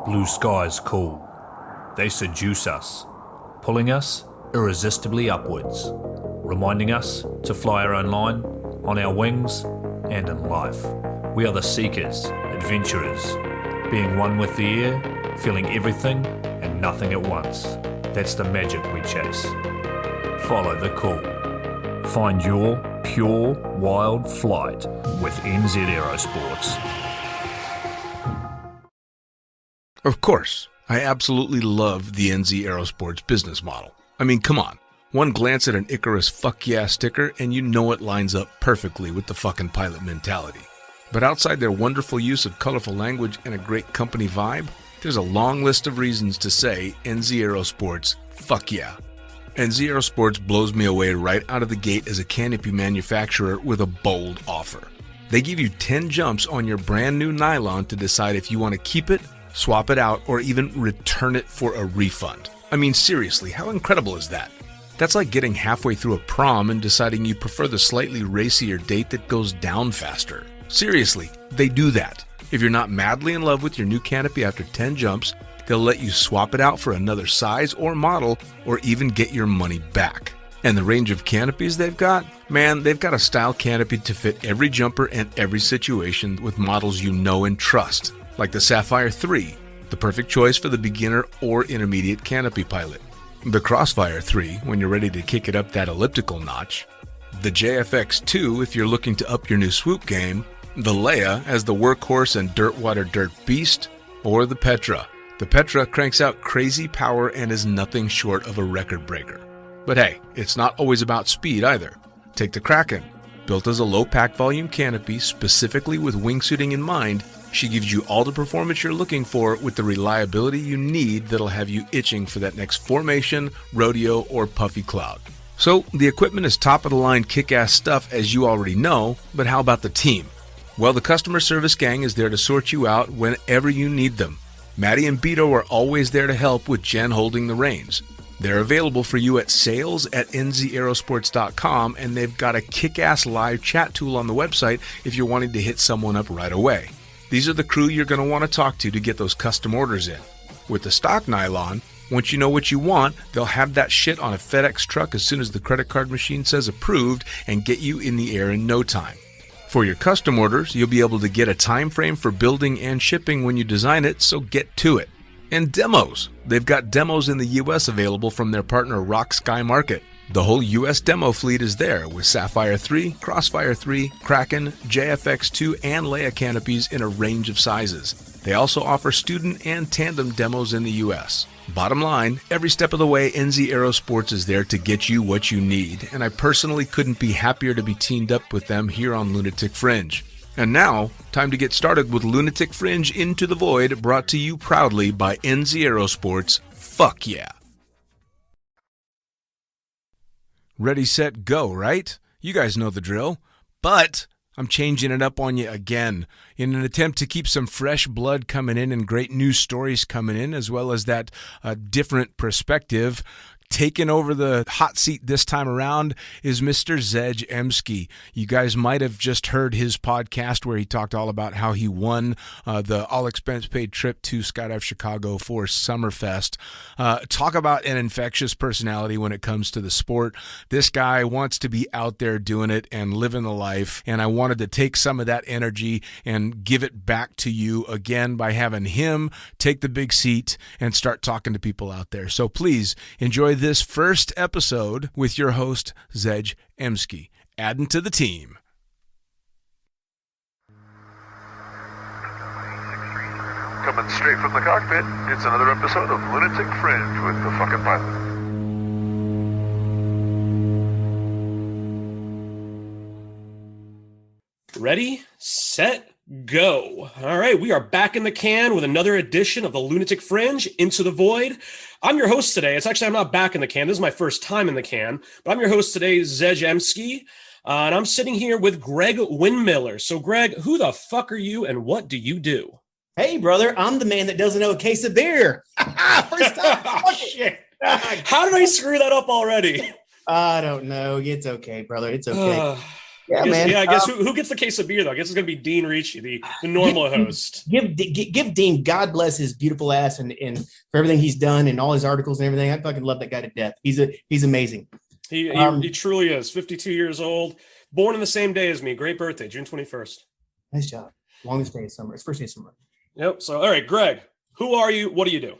Blue skies call. They seduce us, pulling us irresistibly upwards, reminding us to fly our own line, on our wings, and in life. We are the seekers, adventurers, being one with the air, feeling everything and nothing at once. That's the magic we chase. Follow the call. Find your pure, wild flight with NZ Aerosports. Of course, I absolutely love the NZ Aerosports business model. I mean, come on. One glance at an Icarus fuck yeah sticker and you know it lines up perfectly with the fucking pilot mentality. But outside their wonderful use of colorful language and a great company vibe, there's a long list of reasons to say NZ Aerosports fuck yeah. NZ Aerosports blows me away right out of the gate as a canopy manufacturer with a bold offer. They give you 10 jumps on your brand new nylon to decide if you want to keep it, swap it out, or even return it for a refund. I mean, seriously, how incredible is that? That's like getting halfway through a prom and deciding you prefer the slightly racier date that goes down faster. Seriously, they do that. If you're not madly in love with your new canopy after 10 jumps, they'll let you swap it out for another size or model, or even get your money back. And the range of canopies they've got? Man, they've got a style canopy to fit every jumper and every situation with models you know and trust. Like the Sapphire 3, the perfect choice for the beginner or intermediate canopy pilot. The Crossfire 3, when you're ready to kick it up that elliptical notch. The JFX 2, if you're looking to up your new swoop game. The Leia as the workhorse and dirtwater dirt beast. Or the Petra. The Petra cranks out crazy power and is nothing short of a record breaker. But hey, it's not always about speed either. Take the Kraken. Built as a low pack volume canopy specifically with wingsuiting in mind, she gives you all the performance you're looking for with the reliability you need that'll have you itching for that next formation, rodeo, or puffy cloud. So, the equipment is top-of-the-line kick-ass stuff as you already know, but how about the team? Well, the customer service gang is there to sort you out whenever you need them. Maddie and Beto are always there to help with Jen holding the reins. They're available for you at sales@nzaerosports.com, and they've got a kick-ass live chat tool on the website if you're wanting to hit someone up right away. These are the crew you're going to want to talk to get those custom orders in. With the stock nylon, once you know what you want, they'll have that shit on a FedEx truck as soon as the credit card machine says approved and get you in the air in no time. For your custom orders, you'll be able to get a time frame for building and shipping when you design it, so get to it. And demos. They've got demos in the US available from their partner Rock Sky Market. The whole US demo fleet is there with Sapphire 3, Crossfire 3, Kraken, JFX 2, and Leia canopies in a range of sizes. They also offer student and tandem demos in the US. Bottom line, every step of the way, NZ Aerosports is there to get you what you need, and I personally couldn't be happier to be teamed up with them here on Lunatic Fringe. And now, time to get started with Lunatic Fringe Into the Void, brought to you proudly by NZ Aerosports. Fuck yeah! Ready, set, go, right? You guys know the drill. But I'm changing it up on you again in an attempt to keep some fresh blood coming in and great news stories coming in, as well as that different perspective. Taking over the hot seat this time around is Mr. Zej M'ski. You guys might have just heard his podcast where he talked all about how he won the all-expense-paid trip to Skydive Chicago for Summerfest. Talk about an infectious personality when it comes to the sport. This guy wants to be out there doing it and living the life, and I wanted to take some of that energy and give it back to you again by having him take the big seat and start talking to people out there. So please enjoy this first episode with your host, Zej M'ski. Adding to the team. Coming straight from the cockpit, it's another episode of Lunatic Fringe with the fucking pilot. Ready, set, go. All right, we are back in the can with another edition of the Lunatic Fringe, Into the Void. I'm your host today. I'm not back in the can. This is my first time in the can, but I'm your host today, Zej M'ski. And I'm sitting here with Greg Windmiller. So, Greg, who the fuck are you and what do you do? Hey, brother, I'm the man that doesn't know a case of beer. First time. Oh, shit. How did I screw that up already? I don't know. It's okay, brother. It's okay. I guess who gets the case of beer, though? I guess it's going to be Dean Ricci, the normal host. Give Dean, God bless his beautiful ass and for everything he's done and all his articles and everything. I fucking love that guy to death. He's amazing. He truly is. 52 years old, born in the same day as me. Great birthday, June 21st. Nice job. Longest day of summer. It's first day of summer. Yep. So, all right, Greg, who are you? What do you do?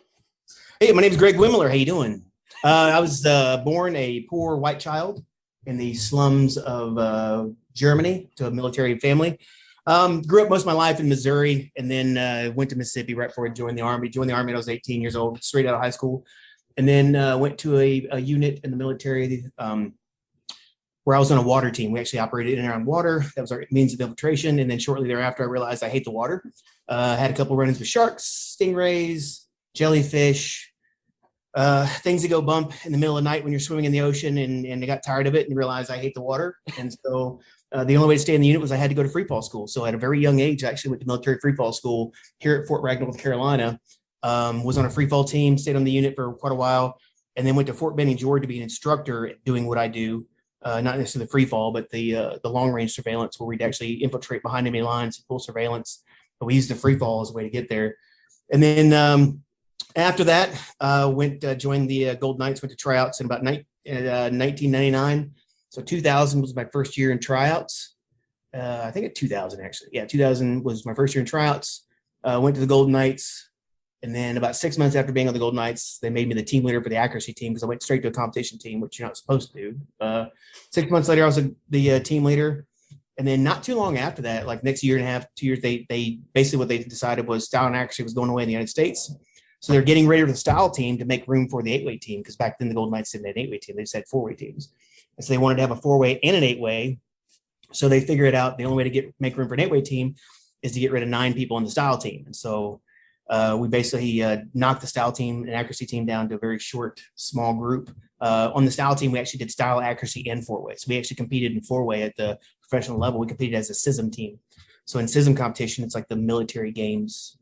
Hey, my name is Greg Windmiller. How you doing? I was born a poor white child in the slums of Germany to a military family. Grew up most of my life in Missouri and then went to Mississippi right before I joined the Army. Joined the Army when I was 18 years old, straight out of high school. And then went to a unit in the military where I was on a water team. We actually operated in and around water. That was our means of infiltration. And then shortly thereafter, I realized I hate the water. Had a couple of run-ins with sharks, stingrays, jellyfish, things that go bump in the middle of the night when you're swimming in the ocean, and I got tired of it and realized I hate the water. And so the only way to stay in the unit was I had to go to free fall school. So at a very young age, I actually went to military free fall school here at Fort Bragg, North Carolina. Was on a free fall team, stayed on the unit for quite a while, and then went to Fort Benning, Georgia to be an instructor doing what I do. Not necessarily the free fall, but the long range surveillance where we'd actually infiltrate behind enemy lines, full surveillance. But we used the free fall as a way to get there. And then after that, joined the Gold Knights, went to tryouts in about 1999. So 2000 was my first year in tryouts. I think at 2000, actually. Yeah, 2000 was my first year in tryouts. Went to the Golden Knights. And then about 6 months after being on the Golden Knights, they made me the team leader for the accuracy team because I went straight to a competition team, which you're not supposed to do. 6 months later, I was the team leader. And then not too long after that, like next year and a half, 2 years, they basically what they decided was style and accuracy was going away in the United States. So they're getting ready for the style team to make room for the 8-way team because back then the Golden Knights didn't have an 8-way team. They just had 4-way teams. And so they wanted to have a 4-way and an 8-way. So they figured out the only way to make room for an 8-way team is to get rid of 9 people on the style team. And so we basically knocked the style team and accuracy team down to a very short, small group. On the style team, we actually did style, accuracy, and 4-way. So we actually competed in 4-way at the professional level. We competed as a SISM team. So in SISM competition, it's like the military games.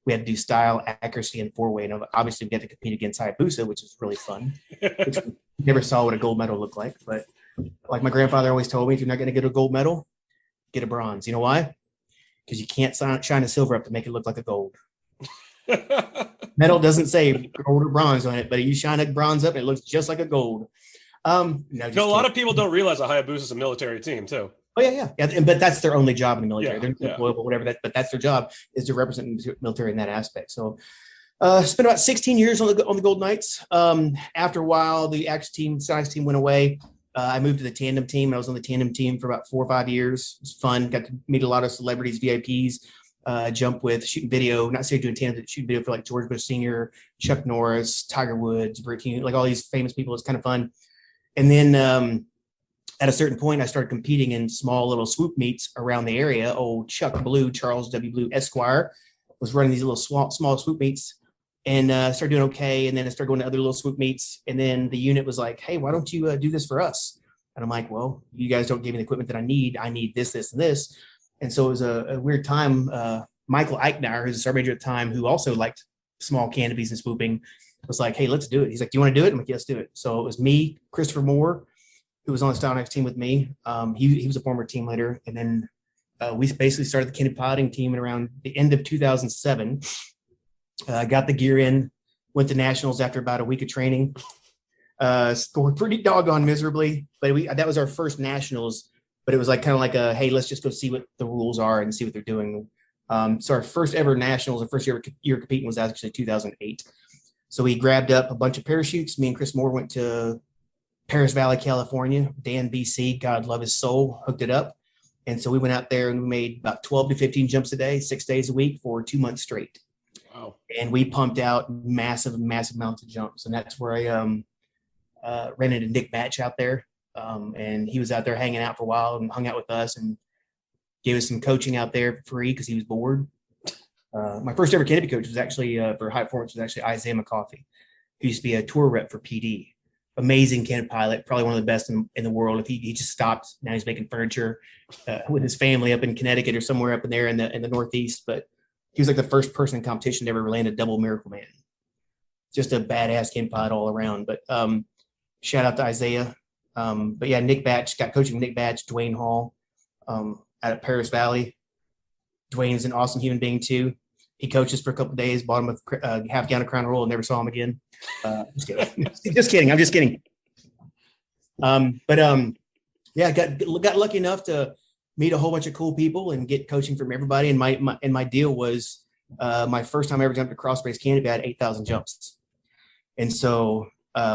We had to do style, accuracy, and 4-way. And obviously, we got to compete against Hayabusa, which was really fun. Which we never saw what a gold medal looked like. But like my grandfather always told me, if you're not going to get a gold medal, get a bronze. You know why? Because you can't shine a silver up to make it look like a gold. Medal doesn't say gold or bronze on it, but you shine a bronze up and it looks just like a gold. A lot of people don't realize that Hayabusa is a military team too. Oh yeah. But that's their only job in the military. Yeah, They're deployable, whatever. But that's their job is to represent the military in that aspect. So, spent about 16 years on the Golden Knights. After a while, the science team went away. I moved to the tandem team. I was on the tandem team for about 4 or 5 years. It was fun. Got to meet a lot of celebrities, VIPs. Jump with shooting video, not say doing tandem, shooting video for like George Bush Sr., Chuck Norris, Tiger Woods, like all these famous people. It's kind of fun. And then at a certain point, I started competing in small little swoop meets around the area. Old Chuck Blue, Charles W. Blue Esquire, was running these little small swoop meets and started doing okay. And then I started going to other little swoop meets. And then the unit was like, hey, why don't you do this for us? And I'm like, well, you guys don't give me the equipment that I need. I need this, this, and this. And so it was a weird time. Michael Eichner, who's a sergeant major at the time, who also liked small canopies and swooping, was like, hey, let's do it. He's like, do you want to do it? I'm like, yes, do it. So it was me, Christopher Moore, who was on the Style Next team with me. He was a former team leader. And then we basically started the canopy piloting team around the end of 2007. Got the gear in, went to nationals after about a week of training. Scored pretty doggone miserably. But that was our first nationals. But it was like kind of like hey, let's just go see what the rules are and see what they're doing. So our first ever nationals, our first year competing was actually 2008. So we grabbed up a bunch of parachutes. Me and Chris Moore went to Paris Valley, California. Dan BC, God love his soul, hooked it up. And so we went out there and we made about 12 to 15 jumps a day, 6 days a week for 2 months straight. Wow. And we pumped out massive amounts of jumps. And that's where I ran into Nick Match out there. And he was out there hanging out for a while and hung out with us and gave us some coaching out there for free because he was bored. My first ever canopy coach was actually for high performance was actually Zej M'ski, who used to be a tour rep for PD. amazing canopy pilot, probably one of the best in the world. If he just stopped, now he's making furniture with his family up in Connecticut or somewhere up in there in the Northeast. But he was like the first person in competition to ever land a double Miracle Man. Just a badass canopy pilot all around. But shout out to Isaiah. But yeah, Nick Batch, got coaching Nick Batch, Dwayne Hall out of Paris Valley. Dwayne's an awesome human being too. He coached us for a couple of days, bought him a half gallon of Crown Royal, and never saw him again. Just kidding. I'm just kidding. Yeah, got lucky enough to meet a whole bunch of cool people and get coaching from everybody. And my deal was my first time I ever jumped a cross base canopy, I had 8,000 jumps. And so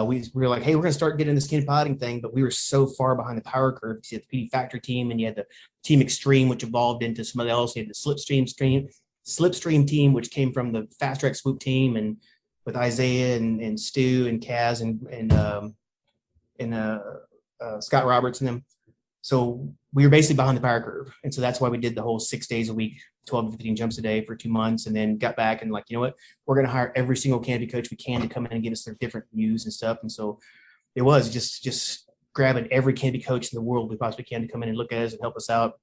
we were like, hey, we're going to start getting this canopy piloting thing, but we were so far behind the power curve. You had the PD Factory team, and you had the Team Extreme, which evolved into something else. You had the Slipstream team, which came from the Fast Track Swoop team, and with Isaiah and Stu and Kaz and Scott Roberts and them. So we were basically behind the power curve. And so that's why we did the whole 6 days a week, 12 to 15 jumps a day for 2 months, and then got back and like, you know what, we're going to hire every single canopy coach we can to come in and give us their different views and stuff. And so it was just grabbing every canopy coach in the world we possibly can to come in and look at us and help us out.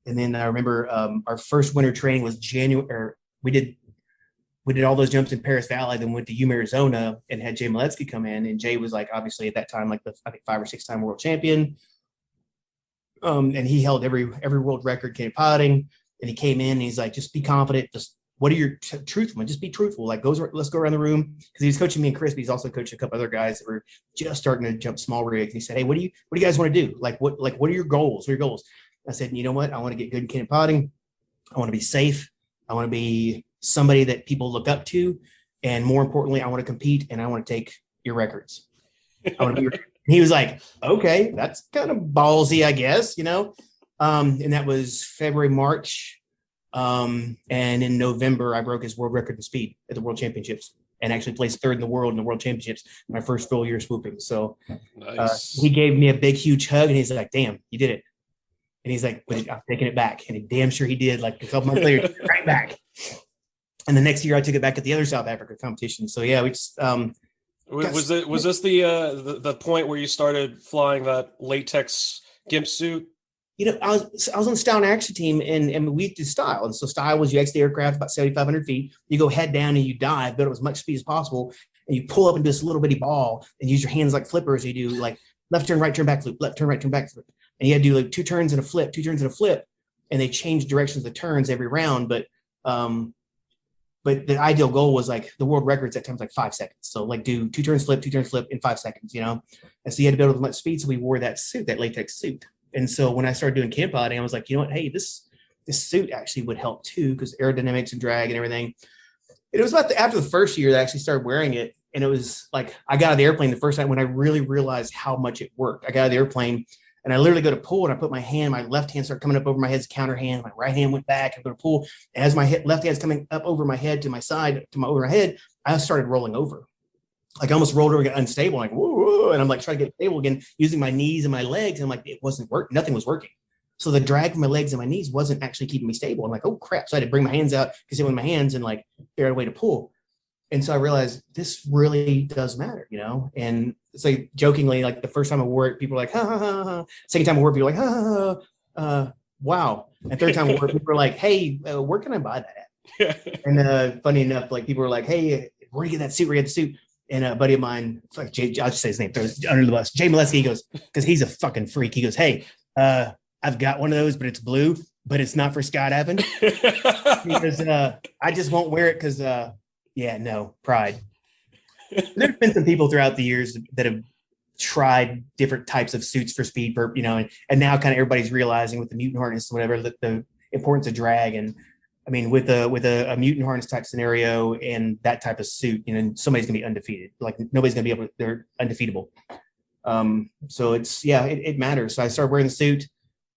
And then I remember our first winter training was January. We did all those jumps in Paris Valley, then went to Yuma, Arizona, and had Zej M'ski come in. And Jay was like, obviously at that time, like I think 5 or 6 time world champion. And he held every world record canopy piloting. And he came in and he's like, just be confident. Just what are your truthful? Just be truthful. Like let's go around the room. Cause he was coaching me and Chris, but he's also coaching a couple other guys that were just starting to jump small rigs. And he said, hey, what do you guys want to do? What are your goals? What are your goals? I said, you know what? I want to get good in canopy piloting. I want to be safe. I want to be somebody that people look up to. And more importantly, I want to compete and I want to take your records. I want to be. He was like, okay, that's kind of ballsy, I guess, you know? And that was February, March. And in November, I broke his world record in speed at the World Championships and actually placed 3rd in the world in the World Championships, my first full year swooping. So nice. He gave me a big, huge hug and he's like, damn, you did it. And he's like, but I'm taking it back. And he damn sure he did. Like a couple months later, right back. And the next year I took it back at the other South Africa competition. So yeah, we just, was this the point where you started flying that latex gimp suit? You know, I was on the style and action team and we did style. And so style was you exit the aircraft about 7,500 feet. You go head down and you dive, build up as much speed as possible. And you pull up into this little bitty ball and use your hands like flippers. You do like left turn, right turn, back flip, left turn, right turn, back flip. And you had to do like 2 turns and a flip, 2 turns and a flip. And they change directions of the turns every round. But the ideal goal was like the world records at times like 5 seconds. So like do 2 turns flip in 5 seconds, you know? And so you had to build as much speed. So we wore that suit, that latex suit. And so when I started doing camp piloting, I was like, you know what? Hey, this suit actually would help too, because aerodynamics and drag and everything. It was about after the first year that I actually started wearing it. And it was like, I got out of the airplane the first time when I really realized how much it worked. I got out of the airplane and I literally go to pull and I put my left hand started coming up over my head's counter hand. My right hand went back. I go to pull. And as my left hand's coming up over my head to my side, over my head, I started rolling over. Like I almost rolled over, got unstable, like, whoa, whoa, and I'm like trying to get stable again, using my knees and my legs. And I'm like, it wasn't working. Nothing was working. So the drag from my legs and my knees wasn't actually keeping me stable. I'm like, oh crap. So I had to bring my hands out because it was my hands and like figure out a way to pull. And so I realized this really does matter, you know? And it's like jokingly, like the first time I wore it, people were like, ha, ha, ha, ha. Second time I wore it, people were like, ha, ha, ha. Wow. And third time I wore it, people were like, hey, where can I buy that at? And funny enough, like people were like, hey, where do you get that suit? Where do you get the suit? And a buddy of mine, I'll just say his name, throws under the bus. Zej M'ski, he goes, because he's a fucking freak. He goes, hey, I've got one of those, but it's blue, but it's not for skydiving. Because I just won't wear it because, pride. There's been some people throughout the years that have tried different types of suits for speed, you know, and now kind of everybody's realizing with the mutant harness, whatever, the importance of drag. And I mean, with a mutant harness type scenario and that type of suit, you know, somebody's gonna be undefeated. Like nobody's gonna be able to, they're undefeatable. So it matters. So I started wearing the suit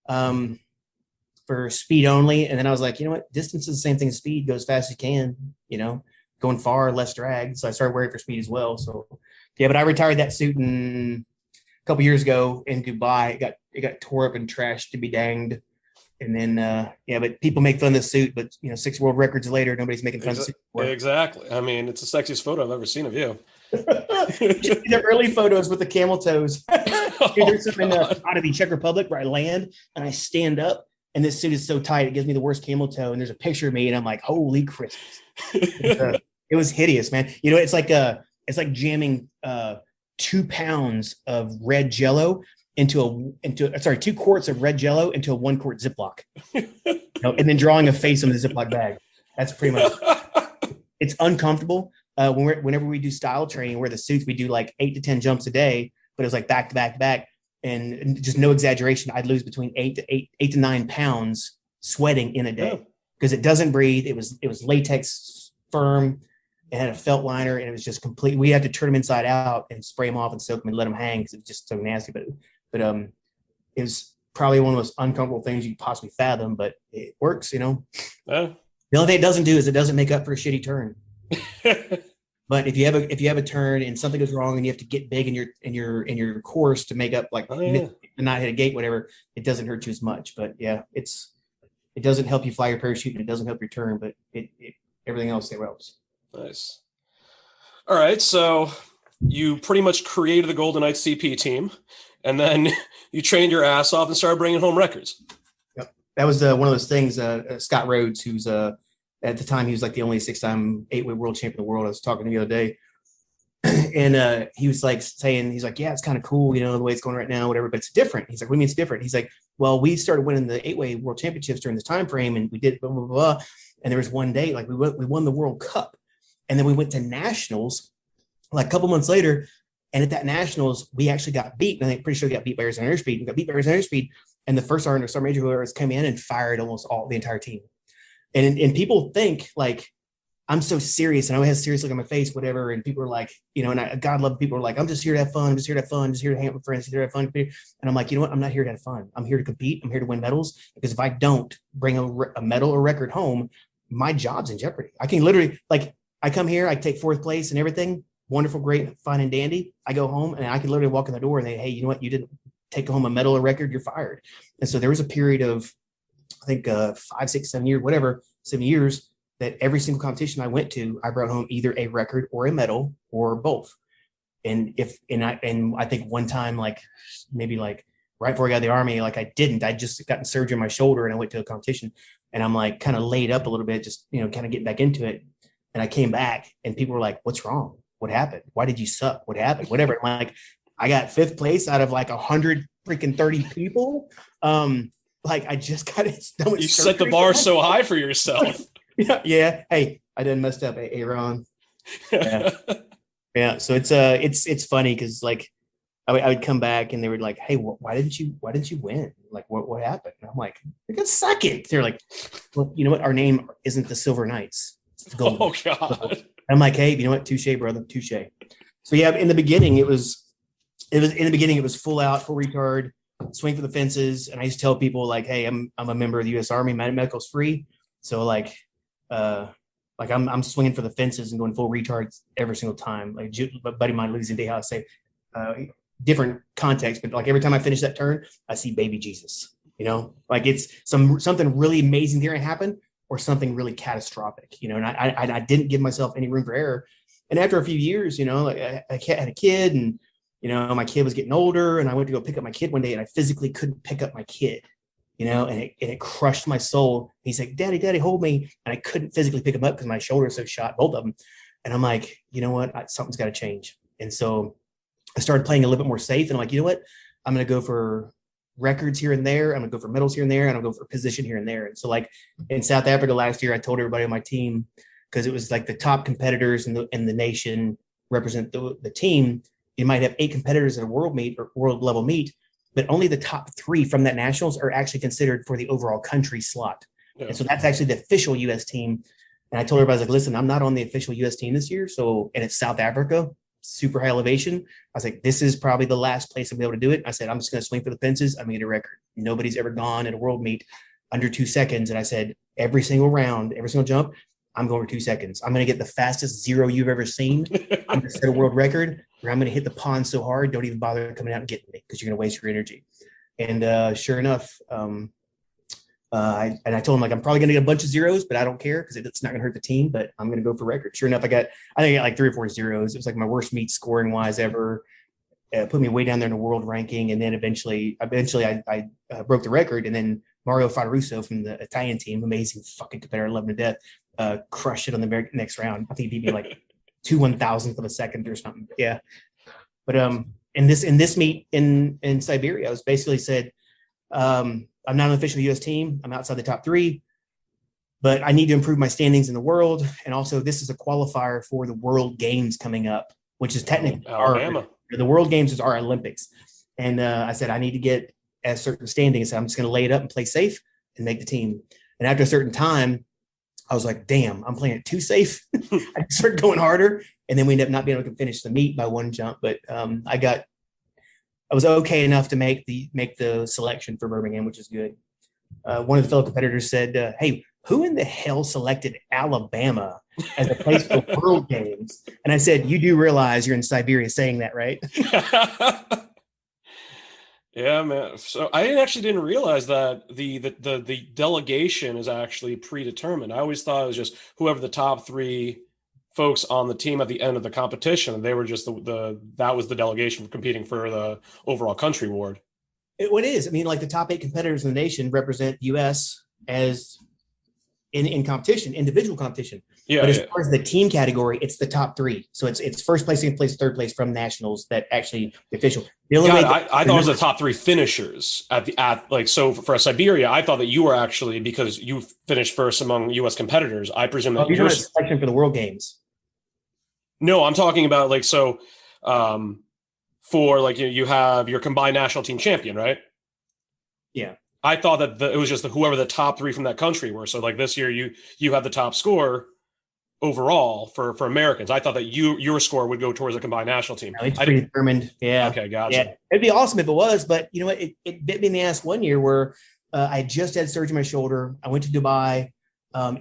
for speed only. And then I was like, you know what, distance is the same thing as speed, go as fast as you can, you know, going far, less drag. So I started wearing it for speed as well. So yeah, but I retired that suit a couple years ago in Dubai. It got tore up and trashed to be danged. And then, but people make fun of the suit, but 6 world records later, nobody's making fun of the suit anymore. Exactly. I mean, it's the sexiest photo I've ever seen of you. The early photos with the camel toes. There's some in the Czech Republic where I land and I stand up, and this suit is so tight it gives me the worst camel toe. And there's a picture of me, and I'm like, holy Christmas! It was hideous, man. You know, it's like jamming 2 pounds of red Jello into 2 quarts of red Jello into a 1 quart Ziploc, and then drawing a face on the Ziploc bag. That's pretty much. It's uncomfortable. Whenever we do style training, where the suits, we do like 8 to 10 jumps a day, but it was like back to back to back, and just no exaggeration, I'd lose between 8 to 9 pounds sweating in a day because it doesn't breathe. It was latex firm. It had a felt liner, and it was just complete. We had to turn them inside out and spray them off and soak them and let them hang because it was just so nasty. But it was probably one of the most uncomfortable things you could possibly fathom. But it works, you know. The only thing it doesn't do is it doesn't make up for a shitty turn. But if you have a turn and something goes wrong and you have to get big in your course to make up, like not hit a gate, whatever, it doesn't hurt you as much. But yeah, it doesn't help you fly your parachute and it doesn't help your turn, but everything else helps. Nice. All right, so you pretty much created the Golden Knights CP team, and then you trained your ass off and started bringing home records. Yep, that was one of those things. Scott Rhodes, who's at the time he was like the only 6-time 8-way world champion in the world. I was talking to him the other day, and he was like saying, he's like, yeah, it's kind of cool, you know, the way it's going right now, whatever, but it's different. He's like, what do you mean it's different? He's like, well, we started winning the 8-way world championships during this time frame, and we did blah blah blah, and there was one day like we won the World Cup. And then we went to nationals like a couple months later. And at that nationals, we actually got beat. And I'm pretty sure we got beat by Arizona Airspeed. We got beat by Arizona Airspeed. And the first sergeant or sergeant major whoever come in and fired almost the entire team. And people think like, I'm so serious and I always have a serious look on my face, whatever. And people are like, you know, and God love people are like, I'm just here to have fun. I'm just here to have fun. I'm just here to hang out with friends. Here to have fun. And I'm like, you know what? I'm not here to have fun. I'm here to compete. I'm here to win medals. Because if I don't bring a medal or record home, my job's in jeopardy. I can literally I come here, I take 4th place and everything, wonderful, great, fine and dandy. I go home and I can literally walk in the door and they, hey, you know what? You didn't take home a medal or record, you're fired. And so there was a period of, I think 5, 6, 7 years, whatever, 7 years that every single competition I went to, I brought home either a record or a medal or both. And I think one time, like maybe like right before I got out of the Army, like I just gotten surgery on my shoulder and I went to a competition and I'm like kind of laid up a little bit, just, you know, kind of getting back into it. And I came back and people were like, what's wrong? What happened? Why did you suck? What happened? Whatever. I'm like, I got 5th place out of like 130 people. Like I just got it. You set the bar so high for yourself. Yeah. Hey, I done messed up. Hey, Ron. Yeah. Yeah. So it's funny. Cause like I would come back and they were like, hey, why didn't you win? Like, what happened? And I'm like, I got second. They're like, well, you know what? Our name isn't the Silver Knights. Oh God. I'm like, hey, you know what? Touche, brother. Touche. So yeah, in the beginning, it was full out, full retard, swing for the fences. And I used to tell people like, hey, I'm a member of the U.S. Army. My medical's free. So like I'm swinging for the fences and going full retards every single time. Like a buddy of mine, Losing Day, I say, different context, but like every time I finish that turn, I see baby Jesus. You know, like it's something really amazing there happen. Or something really catastrophic, you know, and I didn't give myself any room for error. And after a few years, you know, like I had a kid and, you know, my kid was getting older and I went to go pick up my kid one day and I physically couldn't pick up my kid, you know, and it crushed my soul. He's like, Daddy, hold me. And I couldn't physically pick him up because my shoulder is so shot, both of them. And I'm like, you know what, something's got to change. And so I started playing a little bit more safe and I'm like, you know what, I'm going to go for records here and there. I'm gonna go for medals here and there, and I'm gonna go for position here and there. And so like in South Africa last year, I told everybody on my team, because it was like the top competitors in the nation represent the team. You might have 8 competitors at a world meet or world level meet, but only the top 3 from that nationals are actually considered for the overall country slot. Yeah. And so that's actually the official US team. And I told everybody, I was like, listen, I'm not on the official US team this year. So, and it's South Africa, super high elevation. I was like, this is probably the last place I'll be able to do it. I said, I'm just going to swing for the fences. I'm going to get a record. Nobody's ever gone at a world meet under 2 seconds. And I said, every single round, every single jump, I'm going for 2 seconds. I'm going to get the fastest 0 you've ever seen. I'm going to set a world record where I'm going to hit the pond so hard, don't even bother coming out and getting me because you're going to waste your energy. And sure enough, And I told him, like, I'm probably going to get a bunch of zeros, but I don't care because it's not going to hurt the team, but I'm going to go for record. Sure enough, I think I got like 3 or 4 zeros. It was like my worst meet scoring wise ever. Put me way down there in the world ranking. And then eventually I broke the record. And then Mario Fataruso from the Italian team, amazing fucking competitor, I love him to death, crushed it on the very next round. I think he beat me like 2/1000th of a second or something. Yeah. But in this meet in Siberia, I was basically said, I'm not an official U.S. team. I'm outside the top 3, but I need to improve my standings in the world. And also, this is a qualifier for the World Games coming up, which is technically the World Games is our Olympics. And I said, I need to get a certain standing. So I'm just going to lay it up and play safe and make the team. And after a certain time, I was like, damn, I'm playing it too safe. I started going harder. And then we ended up not being able to finish the meet by 1 jump. But I was okay enough to make the selection for Birmingham, which is good. One of the fellow competitors said, hey, who in the hell selected Alabama as a place for World Games? And I said, you do realize you're in Siberia saying that, right? Yeah, man. So I actually didn't realize that the delegation is actually predetermined. I always thought it was just whoever the top 3 folks on the team at the end of the competition. They were just that was the delegation for competing for the overall country award. It is. I mean, like the top 8 competitors in the nation represent U.S. as in competition, individual competition. Yeah. But as far as the team category, it's the top 3. So it's first place, second place, third place from nationals that actually the official. I thought it was the top 3 finishers so for Siberia. I thought that you were actually, because you finished first among U.S. competitors. I presume that you're a selection for the World Games. No, I'm talking about for you have your combined national team champion, right? Yeah. I thought that it was just whoever the top 3 from that country were. So this year you have the top score overall for Americans. I thought that your score would go towards the combined national team. No, it's predetermined. Yeah. Okay, gotcha. Yeah. It'd be awesome if it was, but you know what? It bit me in the ass one year where I just had surgery on my shoulder. I went to Dubai.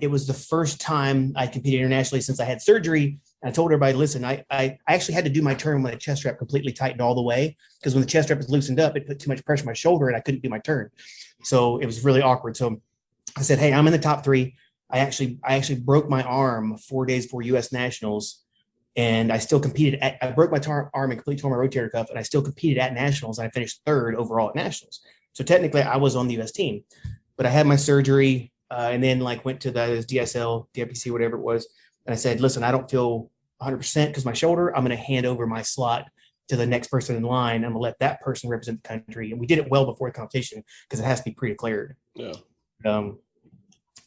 It was the first time I competed internationally since I had surgery. And I told everybody, listen, I actually had to do my turn when the chest strap completely tightened all the way, because when the chest strap was loosened up, it put too much pressure on my shoulder and I couldn't do my turn. So it was really awkward. So I said, hey, I'm in the top 3. I actually broke my arm 4 days before U.S. nationals, and I still competed. I broke my arm and completely tore my rotator cuff, and I still competed at nationals. And I finished 3rd overall at nationals. So technically, I was on the U.S. team, but I had my surgery and then went to the DSL, DIPC, whatever it was, and I said, listen, I don't feel 100% because my shoulder. I'm going to hand over my slot to the next person in line. I'm going to let that person represent the country, and we did it well before the competition because it has to be pre-declared. Yeah.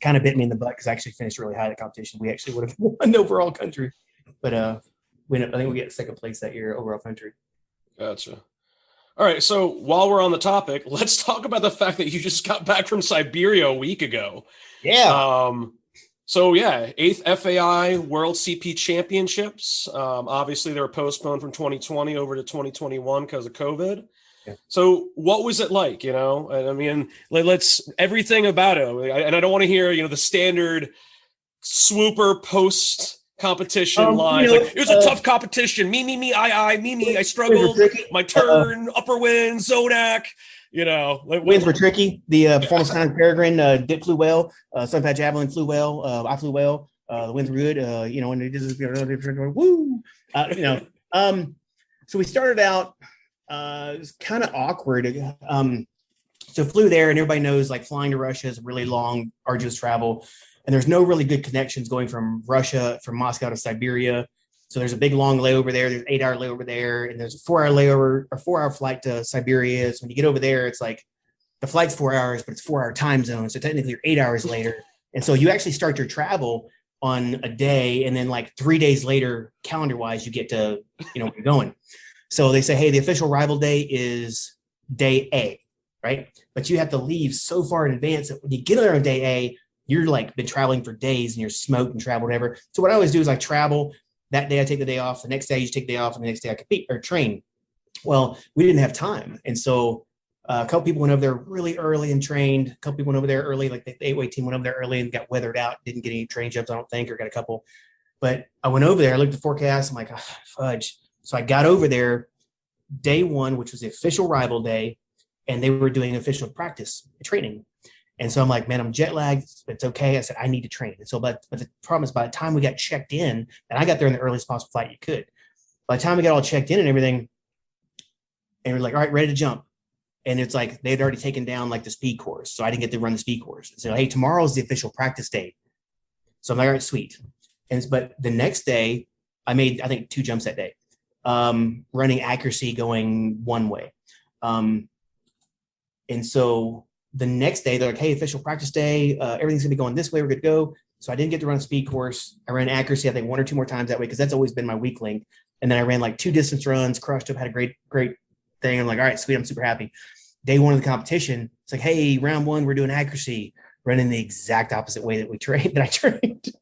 Kind of bit me in the butt because I actually finished really high in the competition. We actually would have won the overall country, but I think we get 2nd place that year overall country. Gotcha. All right. So while we're on the topic, let's talk about the fact that you just got back from Siberia a week ago. Yeah. So yeah, 8th FAI World CP Championships. Obviously they were postponed from 2020 over to 2021 because of COVID. Yeah. So what was it like, I mean, let's everything about it. And I don't want to hear, the standard swooper post competition lines. It was a tough competition. Me, I struggled. My turn, upper wind, Zodak, winds were tricky. The performance kind of peregrine flew well. Sunpatch Javelin flew well. I flew well. The winds were good. When they did this, woo. So we started out. It was kind of awkward. So flew there, and everybody knows flying to Russia is really long, arduous travel, and there's no really good connections going from Moscow to Siberia. So there's a big long layover there. There's 8-hour layover there, and there's a 4-hour layover or 4-hour flight to Siberia. So when you get over there, it's the flight's 4 hours, but it's 4-hour time zone. So technically you're 8 hours later. And so you actually start your travel on a day, and then 3 days later, calendar wise, you get to, where you're going. So they say, hey, the official arrival day is day A, right? But you have to leave so far in advance that when you get there on day A, you're been traveling for days and you're smoked and travel, whatever. So what I always do is I travel. That day I take the day off. The next day you take the day off, and the next day I compete or train. Well, we didn't have time. And so a couple people went over there really early and trained. A couple people went over there early, the 8-way team went over there early and got weathered out. Didn't get any training jumps, I don't think, or got a couple. But I went over there. I looked at the forecast. I'm like, fudge. So I got over there day 1, which was the official arrival day, and they were doing official practice training. And so I'm like, man, I'm jet lagged. It's okay. I said, I need to train. And so, but the problem is by the time we got checked in, and I got there in the earliest possible flight you could, by the time we got all checked in and everything, and we're like, all right, ready to jump. And it's like, they'd already taken down like the speed course. So I didn't get to run the speed course. So, hey, tomorrow's the official practice day. So I'm like, all right, sweet. But the next day I made, I think 2 jumps that day, running accuracy going one way. And so the next day they're like, hey, official practice day, everything's gonna be going this way, we're good to go. So I didn't get to run a speed course. I ran accuracy, I think 1 or 2 more times that way, because that's always been my weak link. And then I ran like 2 distance runs, crushed up, had a great thing. I'm like, all right, sweet, I'm super happy. Day 1 of the competition, it's like, hey, round 1, we're doing accuracy, running the exact opposite way that I trained.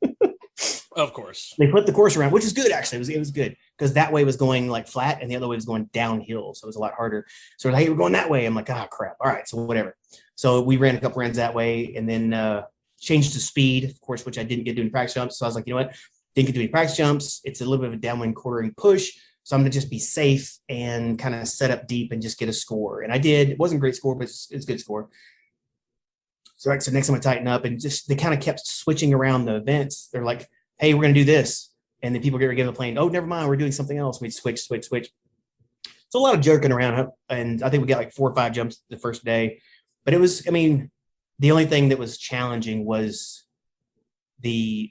Of course. They put the course around, which is good, actually. It was good, because that way was going like flat and the other way was going downhill. So it was a lot harder. So like, hey, we're going that way. I'm like, crap. All right, so whatever. So we ran a couple runs that way, and then changed to speed, of course, which I didn't get doing practice jumps. So I was like, you know what? Didn't get doing practice jumps. It's a little bit of a downwind quartering push. So I'm going to just be safe and kind of set up deep and just get a score. And I did. It wasn't a great score, but it's a good score. So next time I tighten up, and just they kind of kept switching around the events. They're like, hey, we're going to do this. And then people get the plane. Oh, never mind. We're doing something else. We'd switch. So a lot of joking around. And I think we got like 4 or 5 jumps the first day. But it was, I mean, the only thing that was challenging was the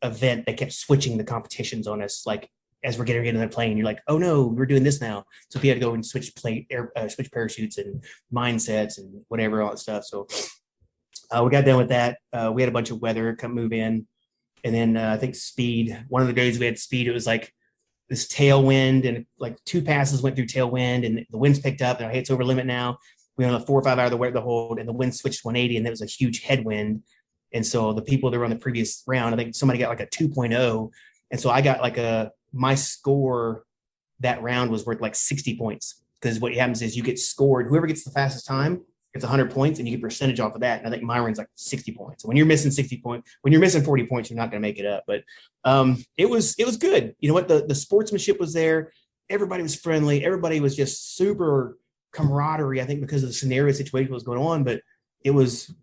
event. They kept switching the competitions on us. Like as we're getting into the plane, you're like, oh no, we're doing this now. So we had to go and switch switch parachutes and mindsets and whatever, all that stuff. So we got done with that. We had a bunch of weather move in. And then I think speed, one of the days we had speed, it was like this tailwind, and like 2 passes went through tailwind, and the winds picked up, and hey, it's over limit now. We went on a 4 or 5 hour the hold, and the wind switched 180, and there was a huge headwind. And so the people that were on the previous round, I think somebody got like a 2.0. And so I got like my score that round was worth like 60 points, because what happens is you get scored, whoever gets the fastest time gets 100 points, and you get percentage off of that. And I think Myron's like 60 points. So when you're missing 60 points, when you're missing 40 points, you're not going to make it up. But it was good. You know what? The sportsmanship was there. Everybody was friendly. Everybody was just super camaraderie, I think, because of the scenario situation was going on. But it was,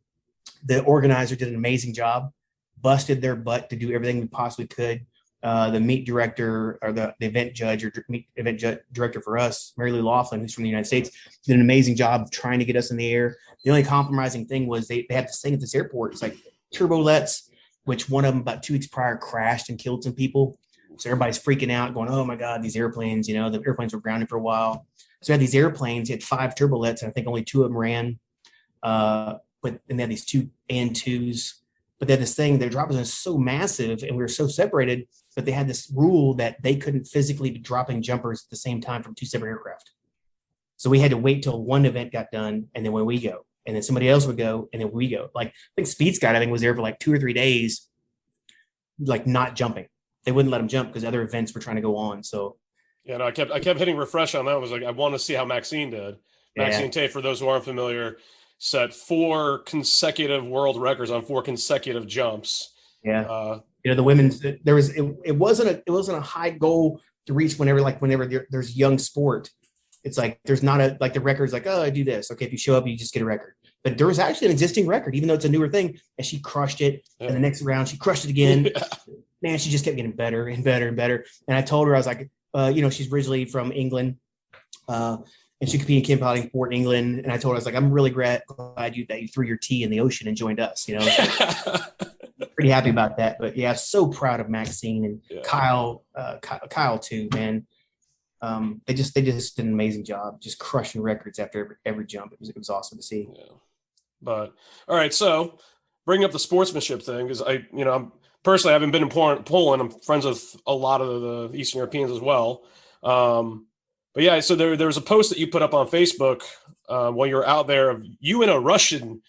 the organizer did an amazing job, busted their butt to do everything we possibly could. The meet director, or the event judge, or event director for us, Mary Lou Laughlin, who's from the United States, did an amazing job of trying to get us in the air. The only compromising thing was they had this thing at this airport. It's like turbolets, which one of them about 2 weeks prior crashed and killed some people. So everybody's freaking out, going, oh my God, these airplanes, the airplanes were grounded for a while. So we had these airplanes, you had 5 turbolets, and I think only 2 of them ran. And they had these 2 AN2s. But then this thing, their drop was so massive, and we were so separated, but they had this rule that they couldn't physically be dropping jumpers at the same time from 2 separate aircraft. So we had to wait till one event got done, and then when we go, and then somebody else would go, and then we go. Like I think speed skydiving was there for like 2 or 3 days, like not jumping. They wouldn't let them jump because other events were trying to go on. So yeah, no, I kept hitting refresh on that. I was like, I want to see how Maxine did. Maxine Tate, for those who aren't familiar, set 4 consecutive world records on 4 consecutive jumps. Yeah. The women's, it wasn't a high goal to reach whenever there's young sport. It's like, there's not the record's like, oh, I do this. Okay. If you show up, you just get a record. But there was actually an existing record, even though it's a newer thing, and she crushed it. Yeah. And the next round she crushed it again. Yeah. Man, she just kept getting better and better and better. And I told her, I was like, she's originally from England. And she competed in camp piloting Fort England. And I told her, I was like, I'm really glad that you threw your tea in the ocean and joined us, Pretty happy about that. But yeah, so proud of Maxine and Kyle too, man. They just did an amazing job, just crushing records after every jump. It was awesome to see. Yeah. But all right, so bring up the sportsmanship thing, because I'm personally, I haven't been in Poland. I'm friends with a lot of the Eastern Europeans as well. But yeah, so there was a post that you put up on Facebook while you were out there of you in a Russian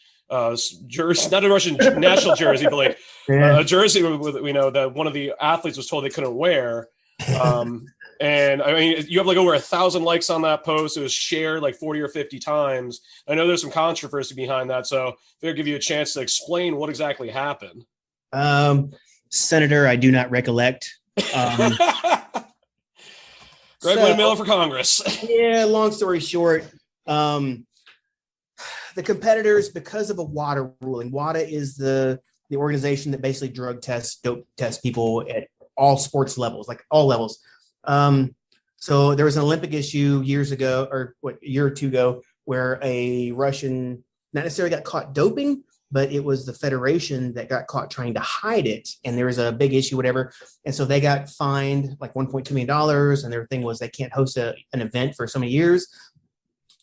jersey, not a Russian national jersey, but like a jersey with that one of the athletes was told they couldn't wear. And I mean, you have like over 1,000 likes on that post. It was shared like 40 or 50 times. I know there's some controversy behind that, so they'll give you a chance to explain what exactly happened. Senator, I do not recollect. Greg Windmiller for Congress. Yeah, long story short, the competitors, because of a WADA ruling. WADA is the organization that basically dope test people at all sports levels, like all levels. So there was an Olympic issue years ago, or a year or two ago, where a Russian not necessarily got caught doping, but it was the federation that got caught trying to hide it. And there was a big issue, whatever. And so they got fined like $1.2 million. And their thing was they can't host an event for so many years.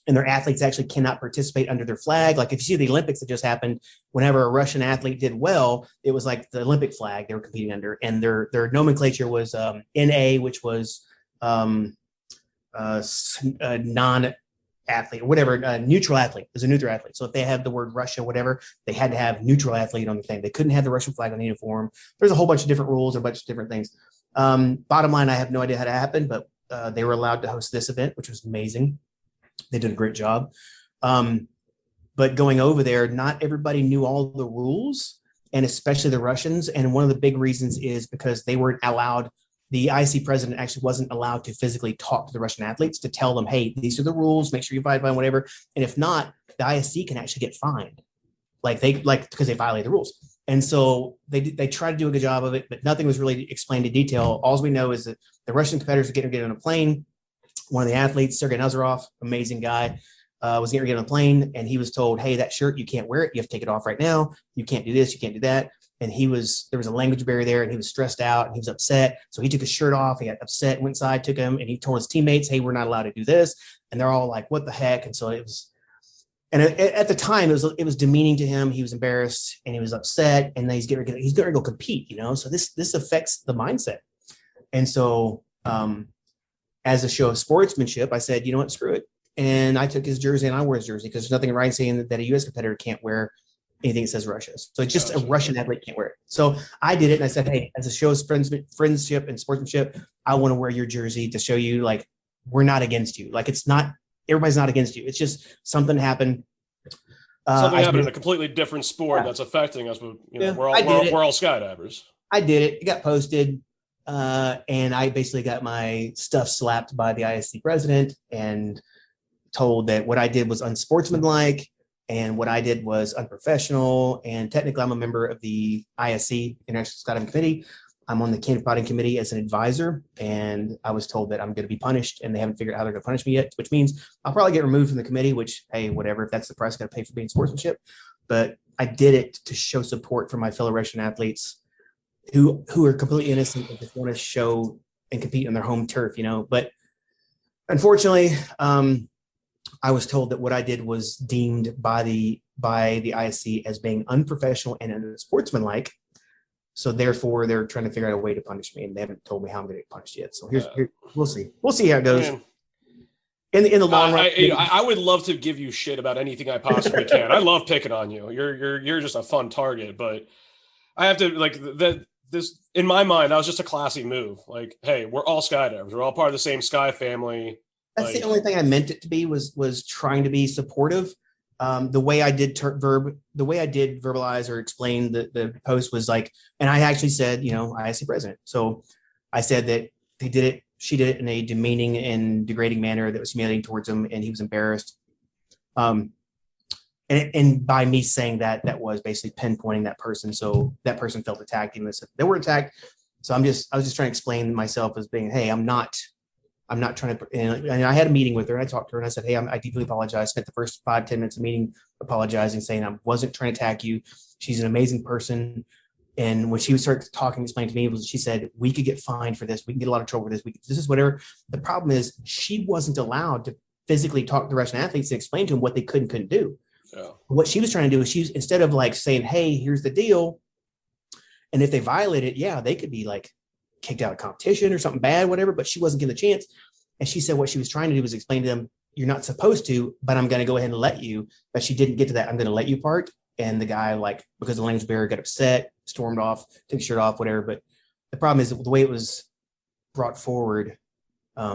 And their athletes actually cannot participate under their flag. Like if you see the Olympics that just happened, whenever a Russian athlete did well, it was like the Olympic flag they were competing under. And their nomenclature was NA, which was non-athlete or whatever, neutral athlete. Is a neutral athlete. So if they had the word Russia, whatever, they had to have neutral athlete on the thing. They couldn't have the Russian flag on the uniform. There's a whole bunch of different rules, a bunch of different things. Bottom line, I have no idea how to happen, but they were allowed to host this event, which was amazing. They did a great job. But going over there, not everybody knew all the rules, and especially the Russians. And one of the big reasons is because they weren't allowed, the IC president actually wasn't allowed to physically talk to the Russian athletes to tell them, hey, these are the rules, make sure you abide by them, whatever. And if not, the ISC can actually get fined, because they violate the rules. And so they tried to do a good job of it, but nothing was really explained in detail. All we know is that the Russian competitors were getting on a plane. One of the athletes, Sergei Nazarov, amazing guy, was getting on a plane, and he was told, hey, that shirt, you can't wear it. You have to take it off right now. You can't do this. You can't do that. And there was a language barrier there, and he was stressed out and he was upset. So he took his shirt off. He got upset, went inside, took him, and he told his teammates, hey, we're not allowed to do this. And they're all like, what the heck? And so it was, and at the time it was demeaning to him. He was embarrassed and he was upset, and then he's going to go compete, So this affects the mindset. And so, as a show of sportsmanship, I said, you know what, screw it. And I took his jersey and I wore his jersey because there's nothing right saying that a U.S. competitor can't wear anything that says Russia. So it's just a Russian athlete can't wear it. So I did it, and I said, hey, as a show of friendship and sportsmanship, I want to wear your jersey to show you, like, we're not against you. Like, it's not, everybody's not against you. It's just something happened. Something happened in a completely different sport that's affecting us. But, we're all skydivers. I did it. It got posted. And I basically got my stuff slapped by the ISC president and told that what I did was unsportsmanlike and what I did was unprofessional. And technically, I'm a member of the ISC, International Skydiving Committee. I'm on the Canadian Fighting Committee as an advisor, and I was told that I'm going to be punished, and they haven't figured out how they're going to punish me yet, which means I'll probably get removed from the committee, which, hey, whatever, if that's the price I got to pay for being sportsmanship. But I did it to show support for my fellow Russian athletes who are completely innocent and just want to show and compete on their home turf, But unfortunately, I was told that what I did was deemed by the ISC as being unprofessional and unsportsmanlike. So therefore, they're trying to figure out a way to punish me, and they haven't told me how I'm going to get punished yet. So we'll see. We'll see how it goes. In the long run, I would love to give you shit about anything I possibly can. I love picking on you. You're just a fun target, but I have to this in my mind, that was just a classy move. Like, hey, we're all skydivers. We're all part of the same sky family. That's the only thing I meant it to be was trying to be supportive. The way I did verbalize or explain the post was like, and I actually said, ISC president. So I said that she did it in a demeaning and degrading manner that was humiliating towards him, and he was embarrassed. And by me saying that was basically pinpointing that person. So that person felt attacked, even though they were attacked. So I was just trying to explain myself as being, hey, I'm not trying to, and I had a meeting with her, and I talked to her, and I said, hey, I deeply apologize. Spent the first 5-10 minutes of the meeting apologizing, saying I wasn't trying to attack you. She's an amazing person. And when she started talking, explaining to me, she said, we could get fined for this. We can get a lot of trouble for this. This is whatever. The problem is she wasn't allowed to physically talk to Russian athletes and explain to them what they could and couldn't do. Yeah. What she was trying to do is instead of like saying, hey, here's the deal. And if they violate it, yeah, they could be like kicked out of competition or something bad, whatever, but she wasn't given the chance. And she said what she was trying to do was explain to them, you're not supposed to, but I'm going to go ahead and let you. But she didn't get to that I'm going to let you part. And the guy, because the language barrier, got upset, stormed off, took his shirt off, whatever. But the problem is the way it was brought forward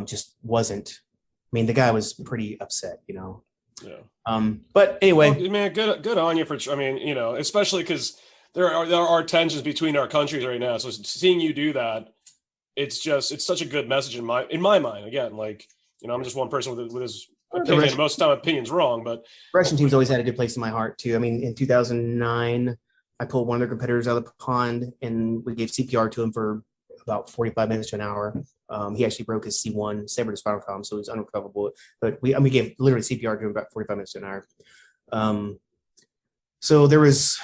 just wasn't. I mean, the guy was pretty upset, Yeah. But anyway, well, man, good on you for. I mean, especially because there are tensions between our countries right now. So seeing you do that, it's such a good message in my mind. Again, I'm just one person with his opinion. Most of the time, opinion's wrong, but Russian team's always had a good place in my heart too. I mean, in 2009, I pulled one of their competitors out of the pond, and we gave CPR to him for about 45 minutes to an hour. He actually broke his C1, severed his spinal column, so it was unrecoverable. But we gave literally CPR to him about 45 minutes to an hour. So there was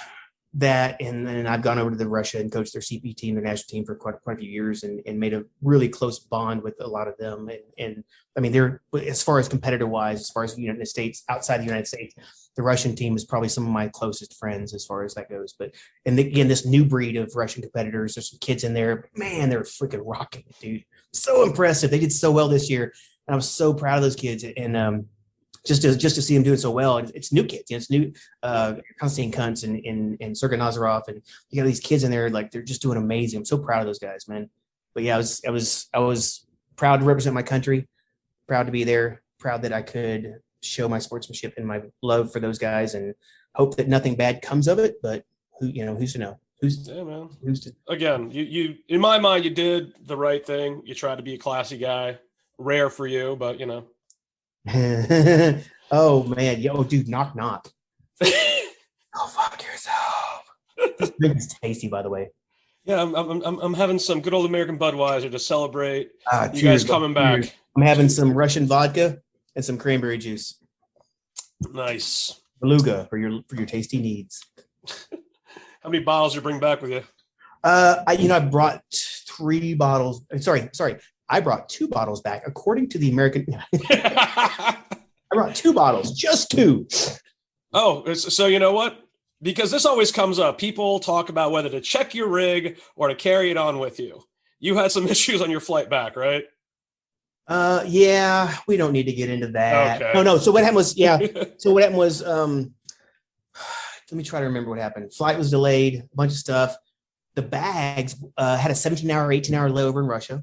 that, and then I've gone over to Russia and coached their CP team, their national team, for quite a few years, and made a really close bond with a lot of them. And I mean, they're, as far as competitor wise, as far as the United States, outside the United States, the Russian team is probably some of my closest friends as far as that goes. But, and again, this new breed of Russian competitors, there's some kids in there, man, they're freaking rocking, dude. So impressive. They did so well this year, and I was so proud of those kids. And just to see them doing so well, it's new kids. It's new Konstantin Kuntz and Sergei Nazarov, and you got these kids in there, like, they're just doing amazing. I'm so proud of those guys, man. But yeah, I was proud to represent my country, proud to be there, proud that I could show my sportsmanship and my love for those guys, and hope that nothing bad comes of it. But who's to know? Again, you in my mind, you did the right thing. You tried to be a classy guy. Rare for you, but Oh man, yo, dude, knock. Go fuck yourself. This drink is tasty, by the way. Yeah, I'm having some good old American Budweiser to celebrate you cheers, guys coming back. I'm having some Russian vodka and some cranberry juice. Nice. Beluga for your tasty needs. How many bottles you bring back with you? I brought 3 bottles. Sorry. I brought 2 bottles back, according to the American. I brought 2 bottles, just 2. Oh, so you know what? Because this always comes up. People talk about whether to check your rig or to carry it on with you. You had some issues on your flight back, right? Yeah, we don't need to get into that. Okay. No. So what happened was, let me try to remember what happened. Flight was delayed, a bunch of stuff. The bags had a 17-hour, 18-hour layover in Russia.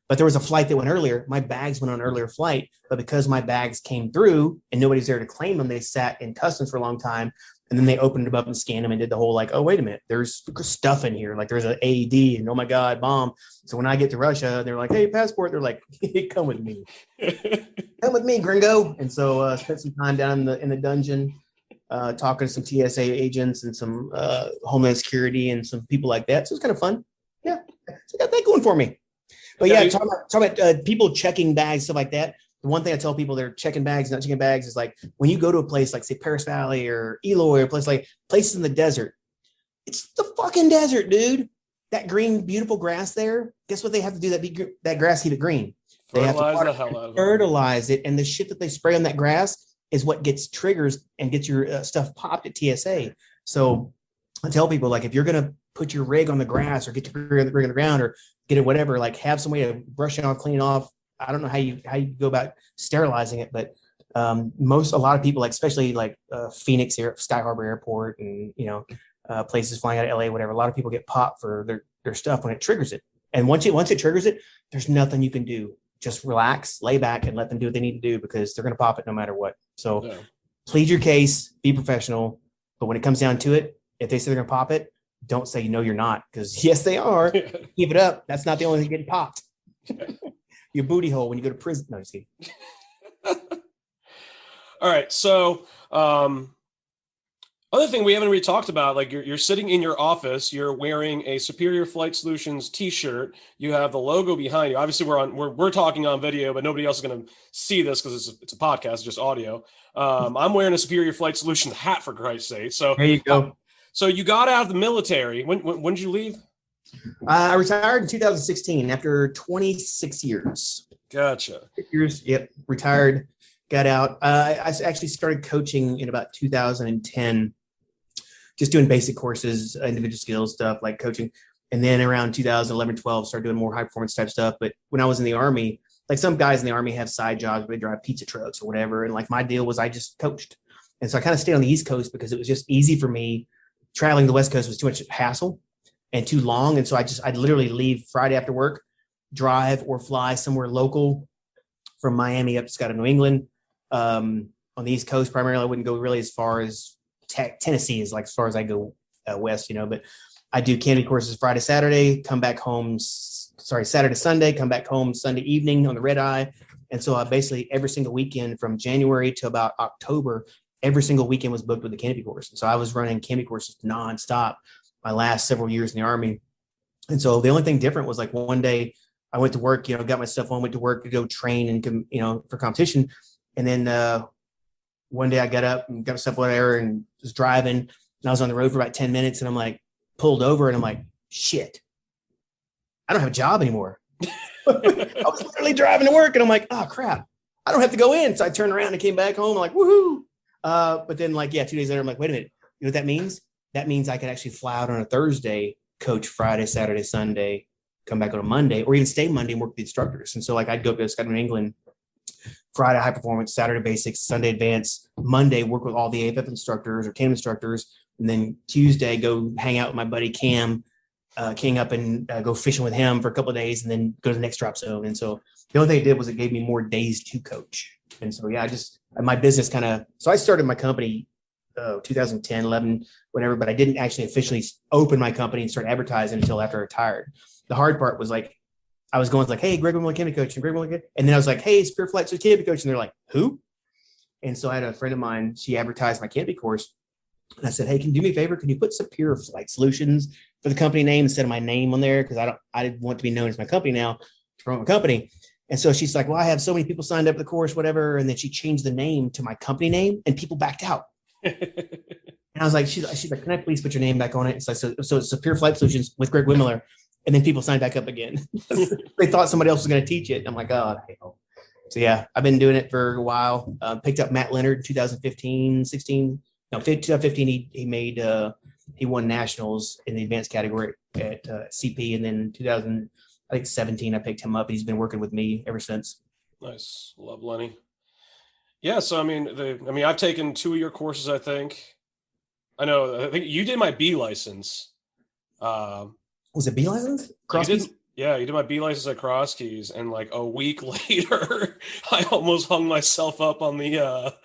But there was a flight that went earlier. My bags went on an earlier flight, but because my bags came through and nobody's there to claim them, they sat in customs for a long time. And then they opened them up and scanned them and did the whole, like, oh, wait a minute, there's stuff in here. Like, there's an AED, and oh my God, bomb. So when I get to Russia, they're like, hey, passport. They're like, hey, come with me. Come with me, gringo. And so spent some time down in the dungeon, talking to some TSA agents and some Homeland Security and some people like that. So it's kind of fun. Yeah, so I got that going for me. But yeah, talking about people checking bags, stuff like that. The one thing I tell people they're checking bags, not checking bags, is like when you go to a place like, say, Paris Valley or Eloy, or places in the desert, it's the fucking desert, dude. That green, beautiful grass there. Guess what they have to do? That grass, keep it green. They have to fertilize it, and the shit that they spray on that grass is what gets triggers and gets your stuff popped at TSA. So I tell people, like, if you're gonna put your rig on the grass or get your rig on the ground or get it whatever, like, have some way to brush it off, clean it off. I don't know how you go about sterilizing it, but a lot of people, like, especially like Phoenix here, Sky Harbor Airport, and places flying out of LA, whatever. A lot of people get popped for their stuff when it triggers it. And once it triggers it, there's nothing you can do. Just relax, lay back, and let them do what they need to do, because they're going to pop it no matter what. So plead your case, be professional. But when it comes down to it, if they say they're going to pop it, don't say, no, you're not, because yes, they are. Keep it up. That's not the only thing getting popped. Your booty hole when you go to prison. No, just kidding. All right. So, other thing we haven't really talked about, like, you're sitting in your office, you're wearing a Superior Flight Solutions t-shirt. You have the logo behind you. Obviously, we're talking on video, but nobody else is going to see this because it's a podcast, it's just audio. I'm wearing a Superior Flight Solutions hat, for Christ's sake. So there you go. So you got out of the military. When did you leave? I retired in 2016 after 26 years. Gotcha. 6 years. Yep. Retired, got out. I actually started coaching in about 2010, just doing basic courses, individual skills stuff like coaching. And then around 2011, 12, started doing more high performance type stuff. But when I was in the Army, like, some guys in the Army have side jobs where they drive pizza trucks or whatever. And like, my deal was I just coached. And so I kind of stayed on the East Coast because it was just easy for me. Traveling the West Coast was too much hassle and too long. And so I'd literally leave Friday after work, drive or fly somewhere local from Miami up to Scottsdale, New England. On the East Coast, primarily, I wouldn't go really as far as Tennessee is, like, as far as I go west, but I do candy courses Friday, Saturday, come back home, Saturday, Sunday, come back home Sunday evening on the red eye, And so I basically every single weekend from January to about October, every single weekend was booked with the canopy course. And so I was running canopy courses nonstop my last several years in the Army. And so the only thing different was like one day I went to work, got my stuff on, went to work to go train and, for competition. And then one day I got up and got myself whatever and was driving, and I was on the road for about 10 minutes, and I'm like pulled over and I'm like, shit, I don't have a job anymore. I was literally driving to work and I'm like, oh crap, I don't have to go in. So I turned around and came back home. I'm like, woohoo. But then 2 days later, I'm like, wait a minute. You know what that means? That means I could actually fly out on a Thursday, coach Friday, Saturday, Sunday, come back on a Monday, or even stay Monday and work with the instructors. And so I'd go to Skydiving England, Friday high performance, Saturday basics, Sunday advanced, Monday work with all the AFF instructors or CAM instructors. And then Tuesday go hang out with my buddy Cam King up and go fishing with him for a couple of days and then go to the next drop zone. And so the only thing it did was it gave me more days to coach. And so, my business so I started my company 2010, 11, whatever, but I didn't actually officially open my company and start advertising until after I retired. The hard part was I was going hey, Greg Windmiller canopy coach, and Greg Windmiller, and then I was like, hey, Spear Flight's canopy coach, and they're like, who? And so I had a friend of mine, she advertised my canopy course, and I said, hey, can you do me a favor? Can you put Superior Flight Solutions for the company name instead of my name on there? Because I didn't want to be known as my company now to promote my company. And so she's like, well, I have so many people signed up for the course, whatever. And then she changed the name to my company name, and people backed out. And I was like, she's like, can I please put your name back on it? So it's Superior Flight Solutions with Greg Windmiller. And then people signed back up again. They thought somebody else was going to teach it. I'm like, oh, hell. So yeah, I've been doing it for a while. Picked up Matt Leonard in 2015, 2015. He won nationals in the advanced category at CP. And then 2017, I picked him up. He's been working with me ever since. Nice. Love Lenny. Yeah. So, I've taken 2 of your courses, I think. I think you did my B license. Was it B license? Cross Keys? Yeah, you did my B license at Cross Keys, and a week later, I almost hung myself up on the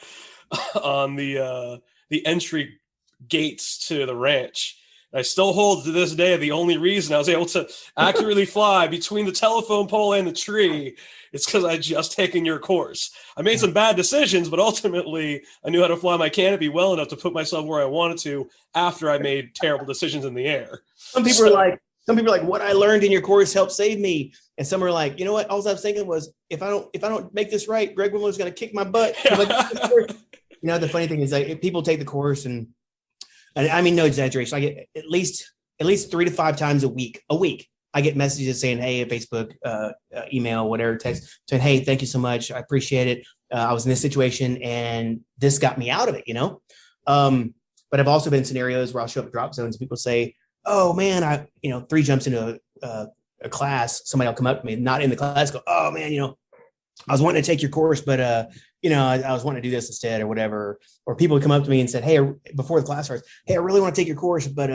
entry gates to the ranch. I still hold to this day the only reason I was able to accurately fly between the telephone pole and the tree is because I just taken your course. I made some bad decisions, but ultimately I knew how to fly my canopy well enough to put myself where I wanted to after I made terrible decisions in the air. Some people are like, what I learned in your course helped save me. And some are like, you know what? All I was thinking was, if I don't make this right, Greg Windmiller's going to kick my butt. The funny thing is people take the course, and I mean, no exaggeration, I get at least 3 to 5 times a week, I get messages saying, hey, Facebook, email, whatever, text saying, hey, thank you so much. I appreciate it. I was in this situation and this got me out of it, but I've also been in scenarios where I'll show up at drop zones and people say, oh man, I 3 jumps into a class, somebody will come up to me, not in the class, go, oh man, I was wanting to take your course, but I was wanting to do this instead or whatever. Or people would come up to me and said, hey, before the class starts, hey, I really want to take your course, but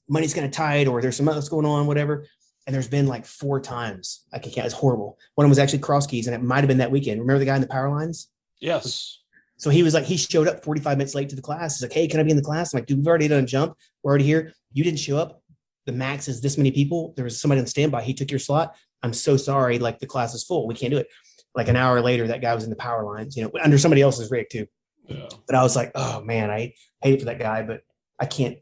money's kind of tight, or there's something else going on, whatever. And there's been 4 times. I can count. It's horrible. One of them was actually Cross Keys, and it might've been that weekend. Remember the guy in the power lines? Yes. So he was he showed up 45 minutes late to the class. He's like, hey, can I be in the class? I'm like, dude, we've already done a jump. We're already here. You didn't show up. The max is this many people. There was somebody on standby. He took your slot. I'm so sorry. The class is full. We can't do it. An hour later, that guy was in the power lines, under somebody else's rig too. Yeah. But I was like, oh man, I hate it for that guy, but I can't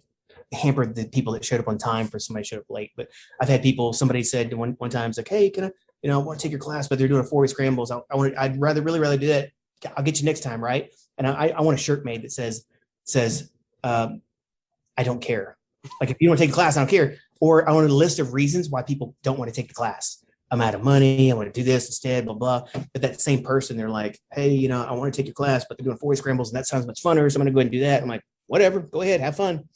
hamper the people that showed up on time for somebody showed up late. But I've had people, somebody said one time, it's like, hey, can I, I want to take your class, but they're doing a 4-way scrambles. I'd really rather do that. I'll get you next time. Right. And I want a shirt made that says, I don't care. If you don't want to take the class, I don't care. Or I want a list of reasons why people don't want to take the class. I'm out of money. I want to do this instead, blah, blah. But that same person, they're like, hey, I want to take your class, but they're doing 4-way scrambles and that sounds much funner. So I'm going to go ahead and do that. I'm like, whatever, go ahead, have fun.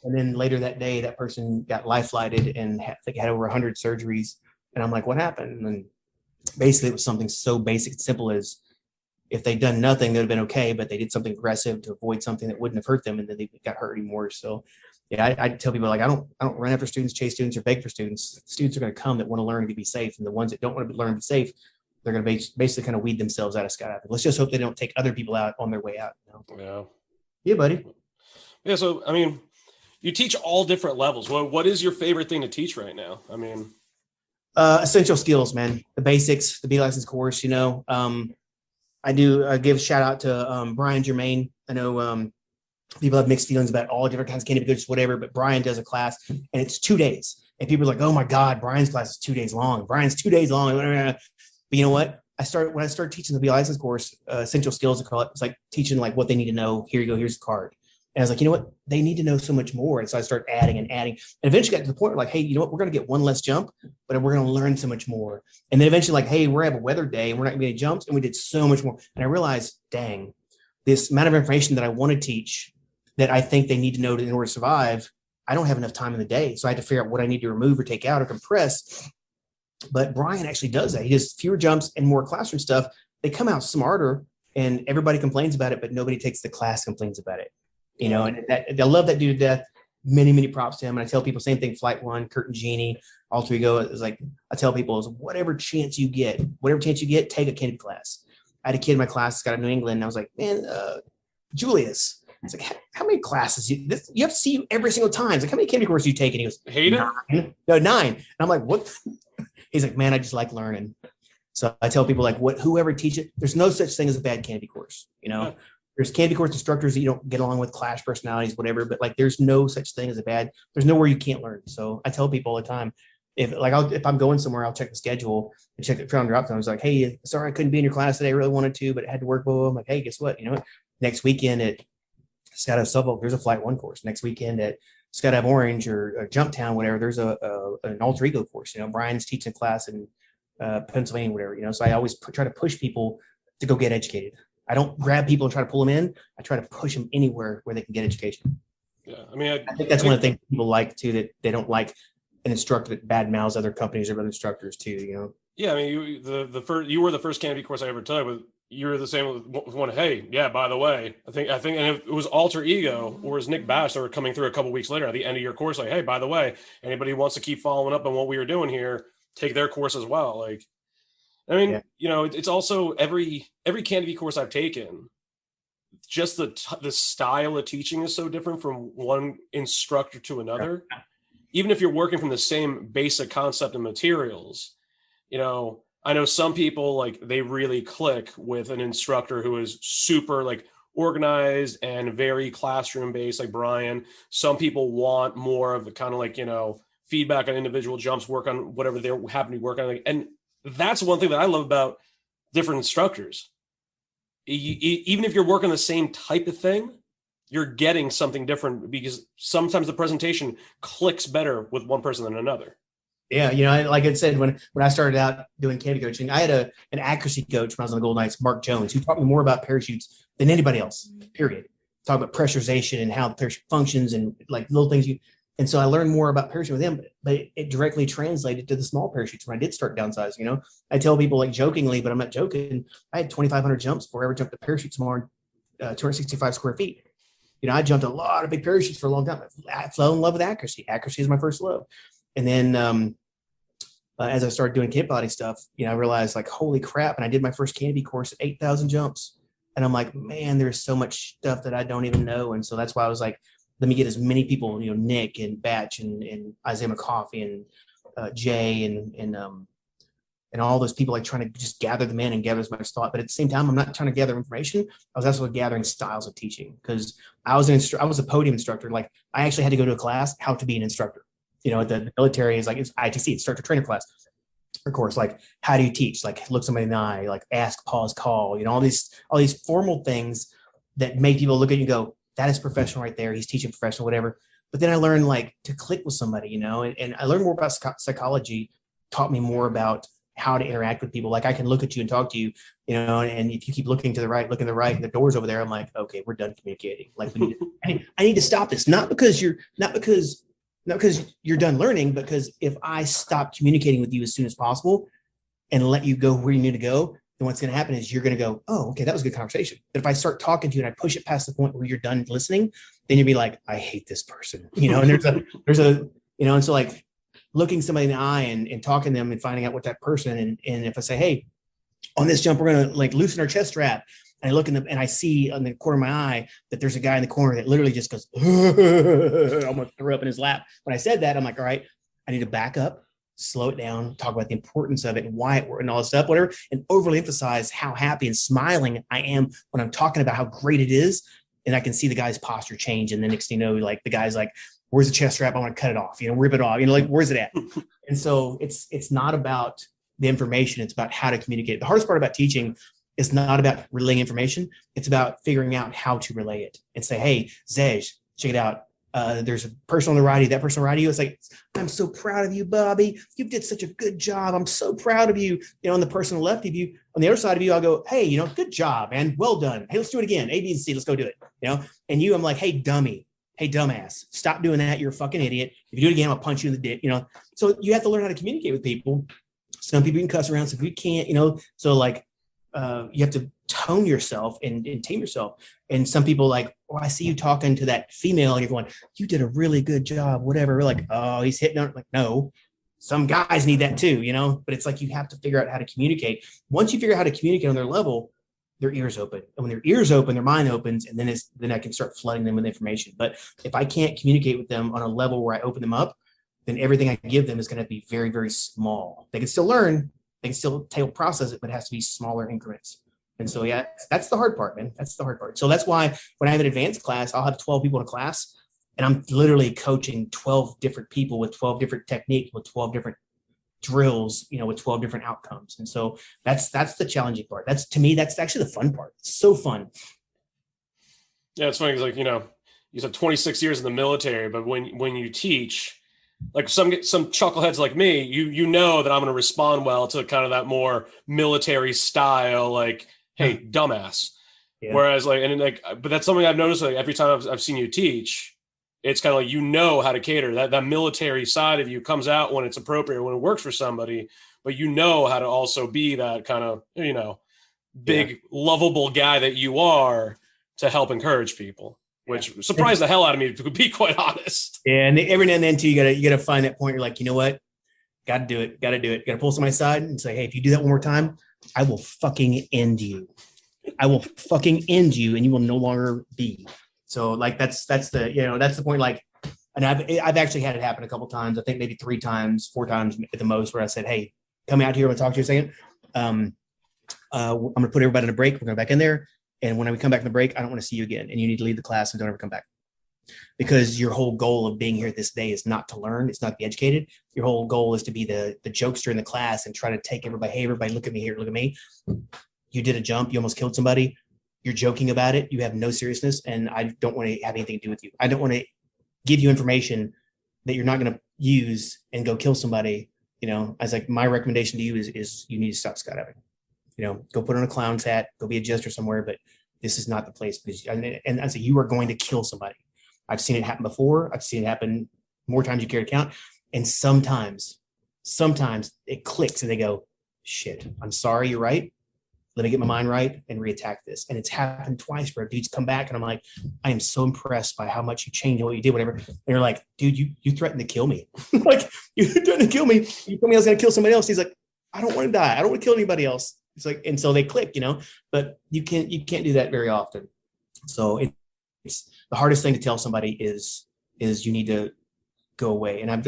And then later that day, that person got life flighted and had over 100 surgeries. And I'm like, what happened? And basically it was something so basic and simple as if they'd done nothing, they'd have been okay, but they did something aggressive to avoid something that wouldn't have hurt them. And then they got hurt anymore. So yeah, I tell people I don't run after students, chase students, or beg for students. Students are going to come that want to learn to be safe, and the ones that don't want to learn to be safe, they're going to basically kind of weed themselves out of skydiving. Let's just hope they don't take other people out on their way out. Yeah. Yeah, buddy. Yeah. So you teach all different levels. What is your favorite thing to teach right now? Essential skills, man. The basics, the B license course, I do give a shout out to Brian Germain. I know people have mixed feelings about all different kinds of canopy coaches, whatever, but Brian does a class and it's 2 days. And people are like, oh my God, Brian's class is 2 days long. Brian's 2 days long. But you know what? When I started teaching the B license course, essential skills, I call it, it's like teaching like what they need to know. Here you go, here's the card. And I was like, you know what? They need to know so much more. And so I started adding and adding. And eventually got to the point where like, hey, you know what? We're going to get one less jump, but we're going to learn so much more. And then eventually like, hey, we're going to have a weather day and we're not going to get any jumps. And we did so much more. And I realized, dang, this amount of information that I want to teach that I think they need to know in order to survive, I don't have enough time in the day. So I had to figure out what I need to remove or take out or compress. But Brian actually does that. He does fewer jumps and more classroom stuff. They come out smarter and everybody complains about it, but nobody takes the class complains about it. And I love that dude to death. Many, many props to him. And I tell people same thing, Flight One, Kurt and Jeannie, Alter Ego is like, I tell people is whatever chance you get, take a canopy class. I had a kid in my class that's got to New England. And I was like, man, Julius, it's like, how many classes? You have to see you every single time. It's like, how many canopy courses do you take? And he goes, Hate it? 9. No, 9. And I'm like, what? He's like, man, I just like learning. So I tell people like whoever teach it, there's no such thing as a bad canopy course. Yeah. There's canopy course instructors that you don't get along with, clash personalities, whatever, but like, there's no such thing as there's nowhere you can't learn. So I tell people all the time, if I'm going somewhere, I'll check the schedule and check the calendar up. And I was like, hey, sorry, I couldn't be in your class today. I really wanted to, but I had to work. I'm like, hey, guess what? Next weekend at Skydive Suffolk, there's a Flight One course. Next weekend at Skydive Orange or Jumptown, whatever, there's an alter ego course. Brian's teaching a class in Pennsylvania, whatever. So I always try to push people to go get educated. I don't grab people and try to pull them in. I try to push them anywhere where they can get education. Yeah, I think that's one of the things people like too, that they don't like an instructor that bad mouths other companies or other instructors too. Yeah, I mean, you were the first canopy course I ever took, but you're the same with one. Hey, yeah, by the way, I think, and it was Alter Ego or was Nick Bass that were coming through a couple weeks later at the end of your course. Like, hey, by the way, anybody who wants to keep following up on what we were doing here, take their course as well. Like, I mean, it's also every canopy course I've taken, just the style of teaching is so different from one instructor to another. Yeah. Even if you're working from the same basic concept and materials, I know some people like they really click with an instructor who is super like organized and very classroom based, like Brian. Some people want more of the kind of like, feedback on individual jumps, work on whatever they're happen to be working on. And that's one thing that I love about different instructors. Even if you're working the same type of thing, you're getting something different because sometimes the presentation clicks better with one person than another. Yeah, like I said, when I started out doing canopy coaching, I had an accuracy coach when I was on the Golden Knights, Mark Jones, who taught me more about parachutes than anybody else, period. Talk about pressurization and how the parachute functions and like little things. And so I learned more about parachute with him, but it directly translated to the small parachutes when I did start downsizing. I tell people like jokingly, but I'm not joking, I had 2,500 jumps before I ever jumped a parachute smaller than 265 square feet. I jumped a lot of big parachutes for a long time. I fell in love with accuracy. Accuracy is my first love. And then as I started doing camp body stuff, I realized like, holy crap. And I did my first canopy course at 8,000 jumps. And I'm like, man, there's so much stuff that I don't even know. And so that's why I was like, let me get as many people, Nick and Batch and Zej M'ski and Jay and all those people, like trying to just gather them in and gather as much thought. But at the same time, I'm not trying to gather information. I was also gathering styles of teaching because I was a podium instructor. Like I actually had to go to a class, how to be an instructor. The military is like, it's ITC, instructor trainer class. Of course, like how do you teach? Like look somebody in the eye, like ask, pause, call, all these formal things that make people look at you and go, that is professional right there. He's teaching professional, whatever. But then I learned like to click with somebody, and I learned more about psychology, taught me more about how to interact with people. Like I can look at you and talk to you, and if you keep looking to the right, and the door's over there, I'm like, okay, we're done communicating. Like I need to stop this. Not because you're done learning, because if I stop communicating with you as soon as possible and let you go where you need to go, then what's going to happen is you're going to go, oh, okay, that was a good conversation. But if I start talking to you and I push it past the point where you're done listening, then you'll be like, I hate this person, and and so like looking somebody in the eye and talking to them and finding out what that person, and if I say, hey, on this jump, we're going to like loosen our chest strap. And I look and I see on the corner of my eye that there's a guy in the corner that literally just goes, almost threw up in his lap. When I said that, I'm like, all right, I need to back up, slow it down, talk about the importance of it and why it worked and all this stuff, whatever, and overly emphasize how happy and smiling I am when I'm talking about how great it is. And I can see the guy's posture change. And the next thing you know, like the guy's like, where's the chest strap? I want to cut it off, rip it off, like, where's it at? And so it's not about the information. It's about how to communicate. The hardest part about teaching is not about relaying information. It's about figuring out how to relay it and say, hey, Zej, check it out. There's a person on the right of you, that person on the right of you. It's like, I'm so proud of you, Bobby. You did such a good job. I'm so proud of you. And the person on the left of you, on the other side of you, I'll go, hey, good job, man. Well done. Hey, let's do it again. A, B, and C. Let's go do it. And you, I'm like, hey, dummy. Hey, dumbass, stop doing that. You're a fucking idiot. If you do it again, I'll punch you in the dick, So you have to learn how to communicate with people. Some people you can cuss around, some people you can't, So like, you have to tone yourself and tame yourself. And some people like, I see you talking to that female and you're going, you did a really good job, whatever. We're like, oh, he's hitting on it. Like, no, some guys need that too, but it's like, you have to figure out how to communicate. Once you figure out how to communicate on their level, their ears open. And when their ears open, their mind opens, and then I can start flooding them with information. But if I can't communicate with them on a level where I open them up, then everything I give them is going to be very, very small. They can still learn, they can still process it, but it has to be smaller increments. And so, yeah, that's the hard part, man. That's the hard part. So that's why when I have an advanced class, I'll have 12 people in a class, and I'm literally coaching 12 different people with 12 different techniques, with 12 different drills, with 12 different outcomes. And so that's the challenging part. To me, that's actually the fun part. It's so fun. Yeah, it's funny. It's like, you said 26 years in the military, but when you teach, like some chuckleheads like me, you know that I'm going to respond well to kind of that more military style, like, hey, dumbass. Yeah. Whereas but that's something I've noticed, like every time I've seen you teach, it's kind of like, how to cater. That military side of you comes out when it's appropriate, when it works for somebody, but how to also be that kind of, big, lovable guy that you are to help encourage people, which surprised the hell out of me, to be quite honest. Yeah, and every now and then too, you gotta find that point. You're like, you know what? Gotta do it. Gotta pull somebody aside and say, hey, if you do that one more time, I will fucking end you. I will fucking end you, and you will no longer be. So like that's the point. Like, and I've actually had it happen a couple of times. I think maybe 3 times, 4 times at the most, where I said, hey, come out here. I'm gonna talk to you a second. I'm gonna put everybody in a break. We're going back in there. And when we come back from the break, I don't want to see you again. And you need to leave the class and don't ever come back. Because your whole goal of being here this day is not to learn. It's not to be educated. Your whole goal is to be the jokester in the class and try to take everybody, hey, everybody, look at me here, look at me. You did a jump. You almost killed somebody. You're joking about it. You have no seriousness. And I don't want to have anything to do with you. I don't want to give you information that you're not going to use and go kill somebody. I was like, my recommendation to you is you need to stop skydiving. Go put on a clown's hat, go be a jester somewhere, but this is not the place. Because, and I say, you are going to kill somebody. I've seen it happen before. I've seen it happen more times you care to count. And sometimes it clicks and they go, shit, I'm sorry, you're right. Let me get my mind right and reattack this. And it's happened twice where dudes come back and I'm like, I am so impressed by how much you changed, what you did, whatever. And you're like, dude, you threatened to kill me. Like, you threatened to kill me. You told me I was going to kill somebody else. He's like, I don't want to die. I don't want to kill anybody else. It's like, and so they click, but you can't do that very often. So it's the hardest thing to tell somebody is you need to go away. And I've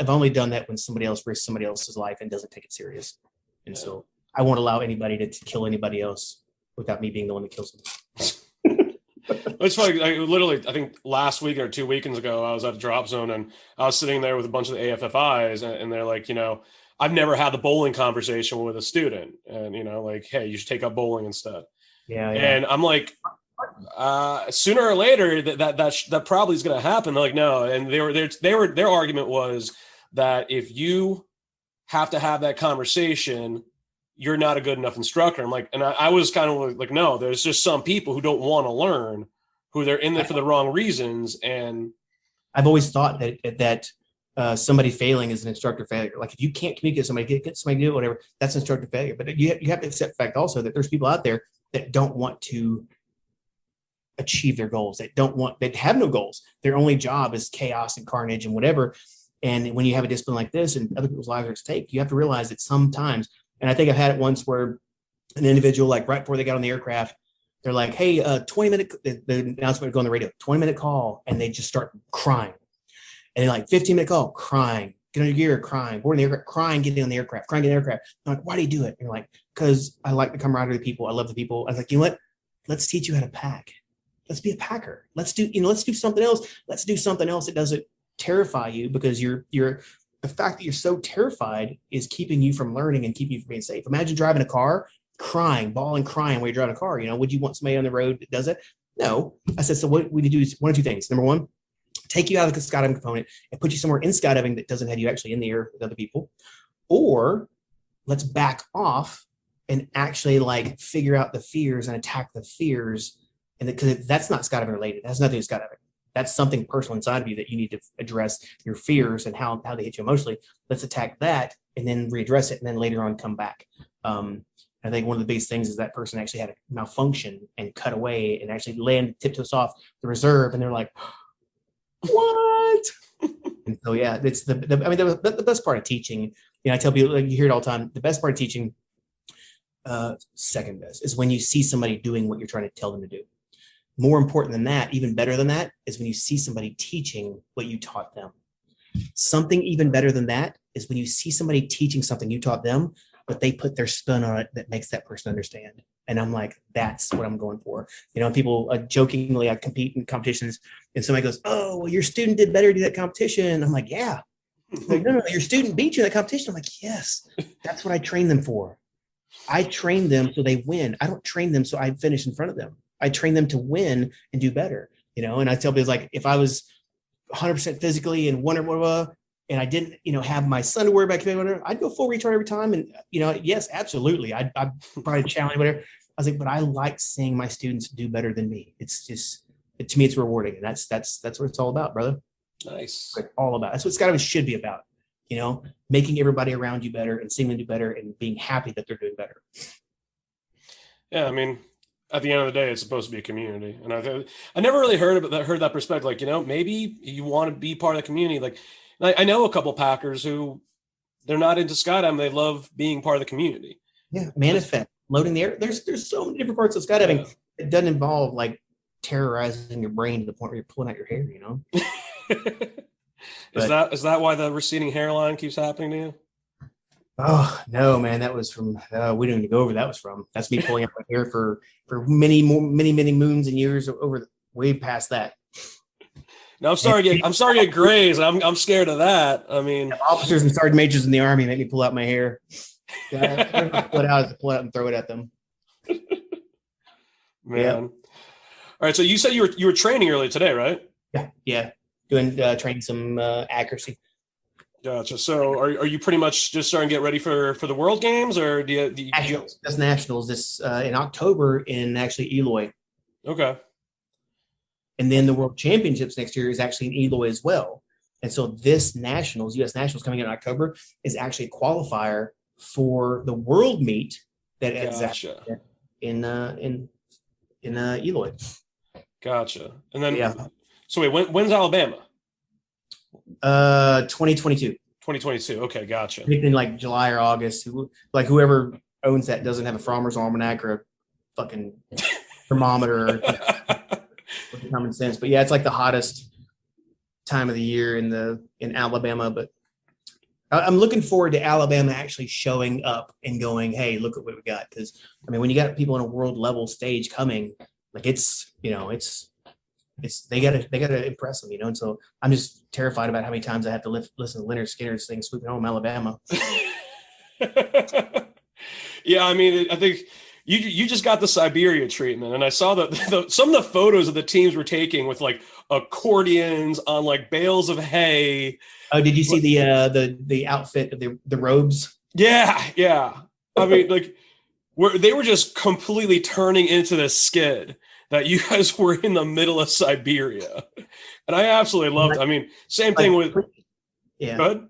only done that when somebody else risks somebody else's life and doesn't take it serious. And so I won't allow anybody to kill anybody else without me being the one that kills them. It's funny. I think last week or 2 weekends ago, I was at a drop zone and I was sitting there with a bunch of the AFFIs and they're like, I've never had the bowling conversation with a student and, like, hey, you should take up bowling instead. Yeah. And I'm like, sooner or later that probably is going to happen. They're like, no. And their argument was that if you have to have that conversation, you're not a good enough instructor. I'm like, and I was kind of like, no, there's just some people who don't want to learn, who they're in there for the wrong reasons. And I've always thought that somebody failing is an instructor failure. Like if you can't communicate with somebody, get somebody to do it, whatever, that's instructor failure. But you have to accept the fact also that there's people out there that don't want to achieve their goals. They have no goals. Their only job is chaos and carnage and whatever. And when you have a discipline like this and other people's lives are at stake, you have to realize that sometimes, and I think I've had it once where an individual, like right before they got on the aircraft, they're like, hey, 20-minute, the announcement would go on the radio, 20-minute call. And they just start crying. And then like 15-minute call, crying, get on your gear, crying, board in the aircraft, crying, getting on the aircraft, crying, getting on the aircraft. I'm like, why do you do it? And you're like, because I like the camaraderie of the people. I love the people. I was like, you know what? Let's teach you how to pack. Let's be a packer. Let's do something else. Let's do something else that doesn't terrify you, because the fact that you're so terrified is keeping you from learning and keeping you from being safe. Imagine driving a car, crying, bawling, crying while you're driving a car. Would you want somebody on the road that does it? No. I said, so what we do is one of two things. Number one, take you out of the skydiving component and put you somewhere in skydiving that doesn't have you actually in the air with other people. Or let's back off and actually like figure out the fears and attack the fears. And because that's not skydiving related. It has nothing to do with skydiving. That's something personal inside of you that you need to address, your fears and how they hit you emotionally. Let's attack that and then readdress it, and then later on come back. I think one of the biggest things is that person actually had a malfunction and cut away and actually land tiptoes off the reserve, and they're like, what? And so yeah, it's the best part of teaching. I tell people, like, you hear it all the time. The best part of teaching, second best, is when you see somebody doing what you're trying to tell them to do. More important than that, even better than that, is when you see somebody teaching what you taught them. Something even better than that is when you see somebody teaching something you taught them, but they put their spin on it that makes that person understand. And I'm like, that's what I'm going for. People jokingly, I compete in competitions, and somebody goes, oh, well, your student did better in that competition. I'm like, yeah. Like, no, your student beat you in that competition. I'm like, yes, that's what I train them for. I train them so they win. I don't train them so I finish in front of them. I train them to win and do better, and I tell people, like, if I was 100% physically and whatever, and I didn't, have my son to worry about, whatever, I'd go full retard every time. And, yes, absolutely. I'd probably challenge whatever. I was like, but I like seeing my students do better than me. It's just, to me, it's rewarding. And that's what it's all about, brother. Nice. It's all about. That's what skydiving should be about, making everybody around you better and seeing them do better and being happy that they're doing better. Yeah. I mean, at the end of the day, it's supposed to be a community. And I never really heard that perspective. Like, maybe you want to be part of the community. Like, I know a couple Packers who they're not into skydiving. They love being part of the community. Yeah. Manifest, loading the air. There's so many different parts of skydiving. Yeah. It doesn't involve like terrorizing your brain to the point where you're pulling out your hair, Is that why the receding hairline keeps happening to you? Oh no, man! That was from we didn't even go over. That's me pulling out my hair for many moons and years over way past that. No, I'm sorry to get grays. I'm scared of that. I mean, officers and sergeant majors in the Army make me pull out my hair. Pull it out and throw it at them. Man, yep. All right. So you said you were training earlier today, right? Yeah. Doing training some accuracy. Gotcha. So are you pretty much just starting to get ready for the World Games, or do you Nationals? That's Nationals this in October in actually Eloy. Okay. And then the World Championships next year is actually in Eloy as well. And so this Nationals, U.S. Nationals coming in October, is actually a qualifier for the World Meet that is in Eloy. Gotcha. And then So wait, when's Alabama? 2022. 2022. Okay, gotcha. In like July or August. Like whoever owns that doesn't have a farmer's almanac or a fucking thermometer or common sense. But yeah, it's like the hottest time of the year in Alabama. But I'm looking forward to Alabama actually showing up and going, hey, look at what we got. Because I mean, when you got people on a world level stage coming, like they gotta impress them, and so I'm just terrified about how many times I have to listen to Leonard Skinner's thing, Sweeping Home Alabama. Yeah, I mean, I think you just got the Siberia treatment, and I saw that some of the photos of the teams were taking with like accordions on like bales of hay. Oh, did you see the outfit of the robes? Yeah. I mean, like they were just completely turning into this skid. That you guys were in the middle of Siberia. And I absolutely loved it. I mean, same thing with yeah. Go ahead.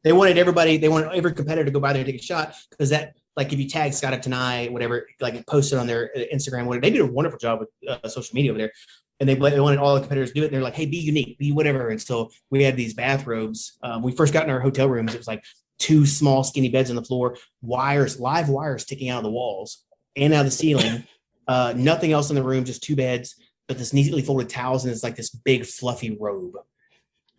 They wanted every competitor to go by there and take a shot, because that, like, if you tag Scott Up Tonight, whatever, like posted on their Instagram, whatever, they did a wonderful job with social media over there. And they wanted all the competitors to do it. And they're like, hey, be unique, be whatever. And so we had these bathrobes. We first got in our hotel rooms. It was like 2 small skinny beds on the floor, live wires sticking out of the walls and out of the ceiling. Nothing else in the room, just 2 beds, but this neatly folded towels, and it's like this big fluffy robe.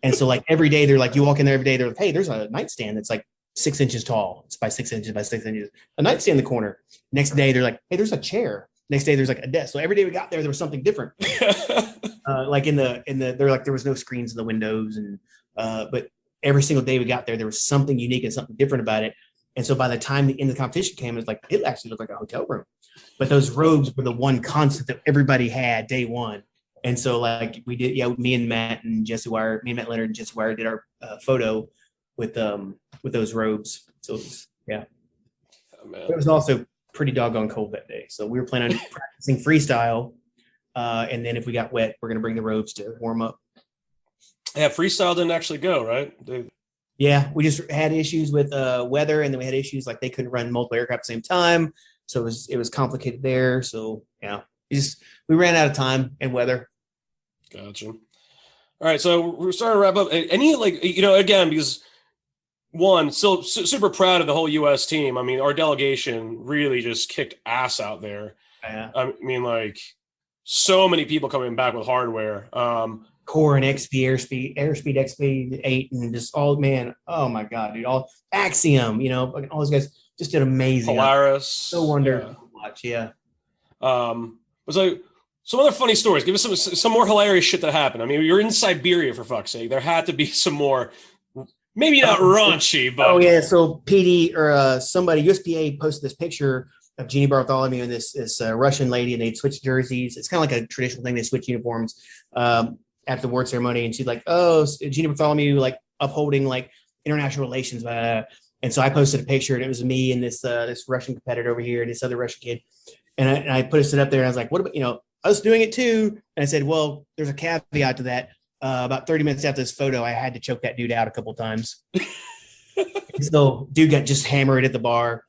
And so like every day they're like, you walk in there every day, they're like, hey, there's a nightstand that's like 6 inches tall. It's by 6 inches by 6 inches. A nightstand in the corner. Next day they're like, hey, there's a chair. Next day there's like a desk. So every day we got there was something different. Like they're like, there was no screens in the windows, and but every single day we got there was something unique and something different about it. And so by the time the end of the competition came, it actually looked like a hotel room. But those robes were the one constant that everybody had day one. And so like we did, me and Matt Leonard and Jesse Wire did our photo with those robes. So yeah, it was also pretty doggone cold that day. So we were planning on practicing freestyle. And then if we got wet, we're going to bring the robes to warm up. Yeah, freestyle didn't actually go, right? Yeah, we just had issues with weather, and then we had issues like they couldn't run multiple aircraft at the same time. So it was complicated there. So yeah, we ran out of time and weather. Gotcha. All right, so we're starting to wrap up. Any again, because one, still super proud of the whole U.S. team. I mean, our delegation really just kicked ass out there. Yeah. I mean, like so many people coming back with hardware. Core and XP, Airspeed XP 8, and just all, man, oh my God, dude, all Axiom, all those guys just did amazing. Polaris. So wonderful to watch, yeah. Was like some other funny stories. Give us some more hilarious shit that happened. I mean, you're in Siberia, for fuck's sake. There had to be some more, maybe not raunchy, but. Oh yeah, so PD or somebody, USPA posted this picture of Jeannie Bartholomew and this Russian lady, and they'd switch jerseys. It's kind of like a traditional thing. They switch uniforms at the award ceremony, and she's like, "Oh, Jeannie Bartholomew, like upholding like international relations." And so I posted a picture, and it was me and this Russian competitor over here, and this other Russian kid, and I posted it up there, and I was like, "What about us doing it too?" And I said, "Well, there's a caveat to that. About 30 minutes after this photo, I had to choke that dude out a couple of times." So dude got just hammered at the bar.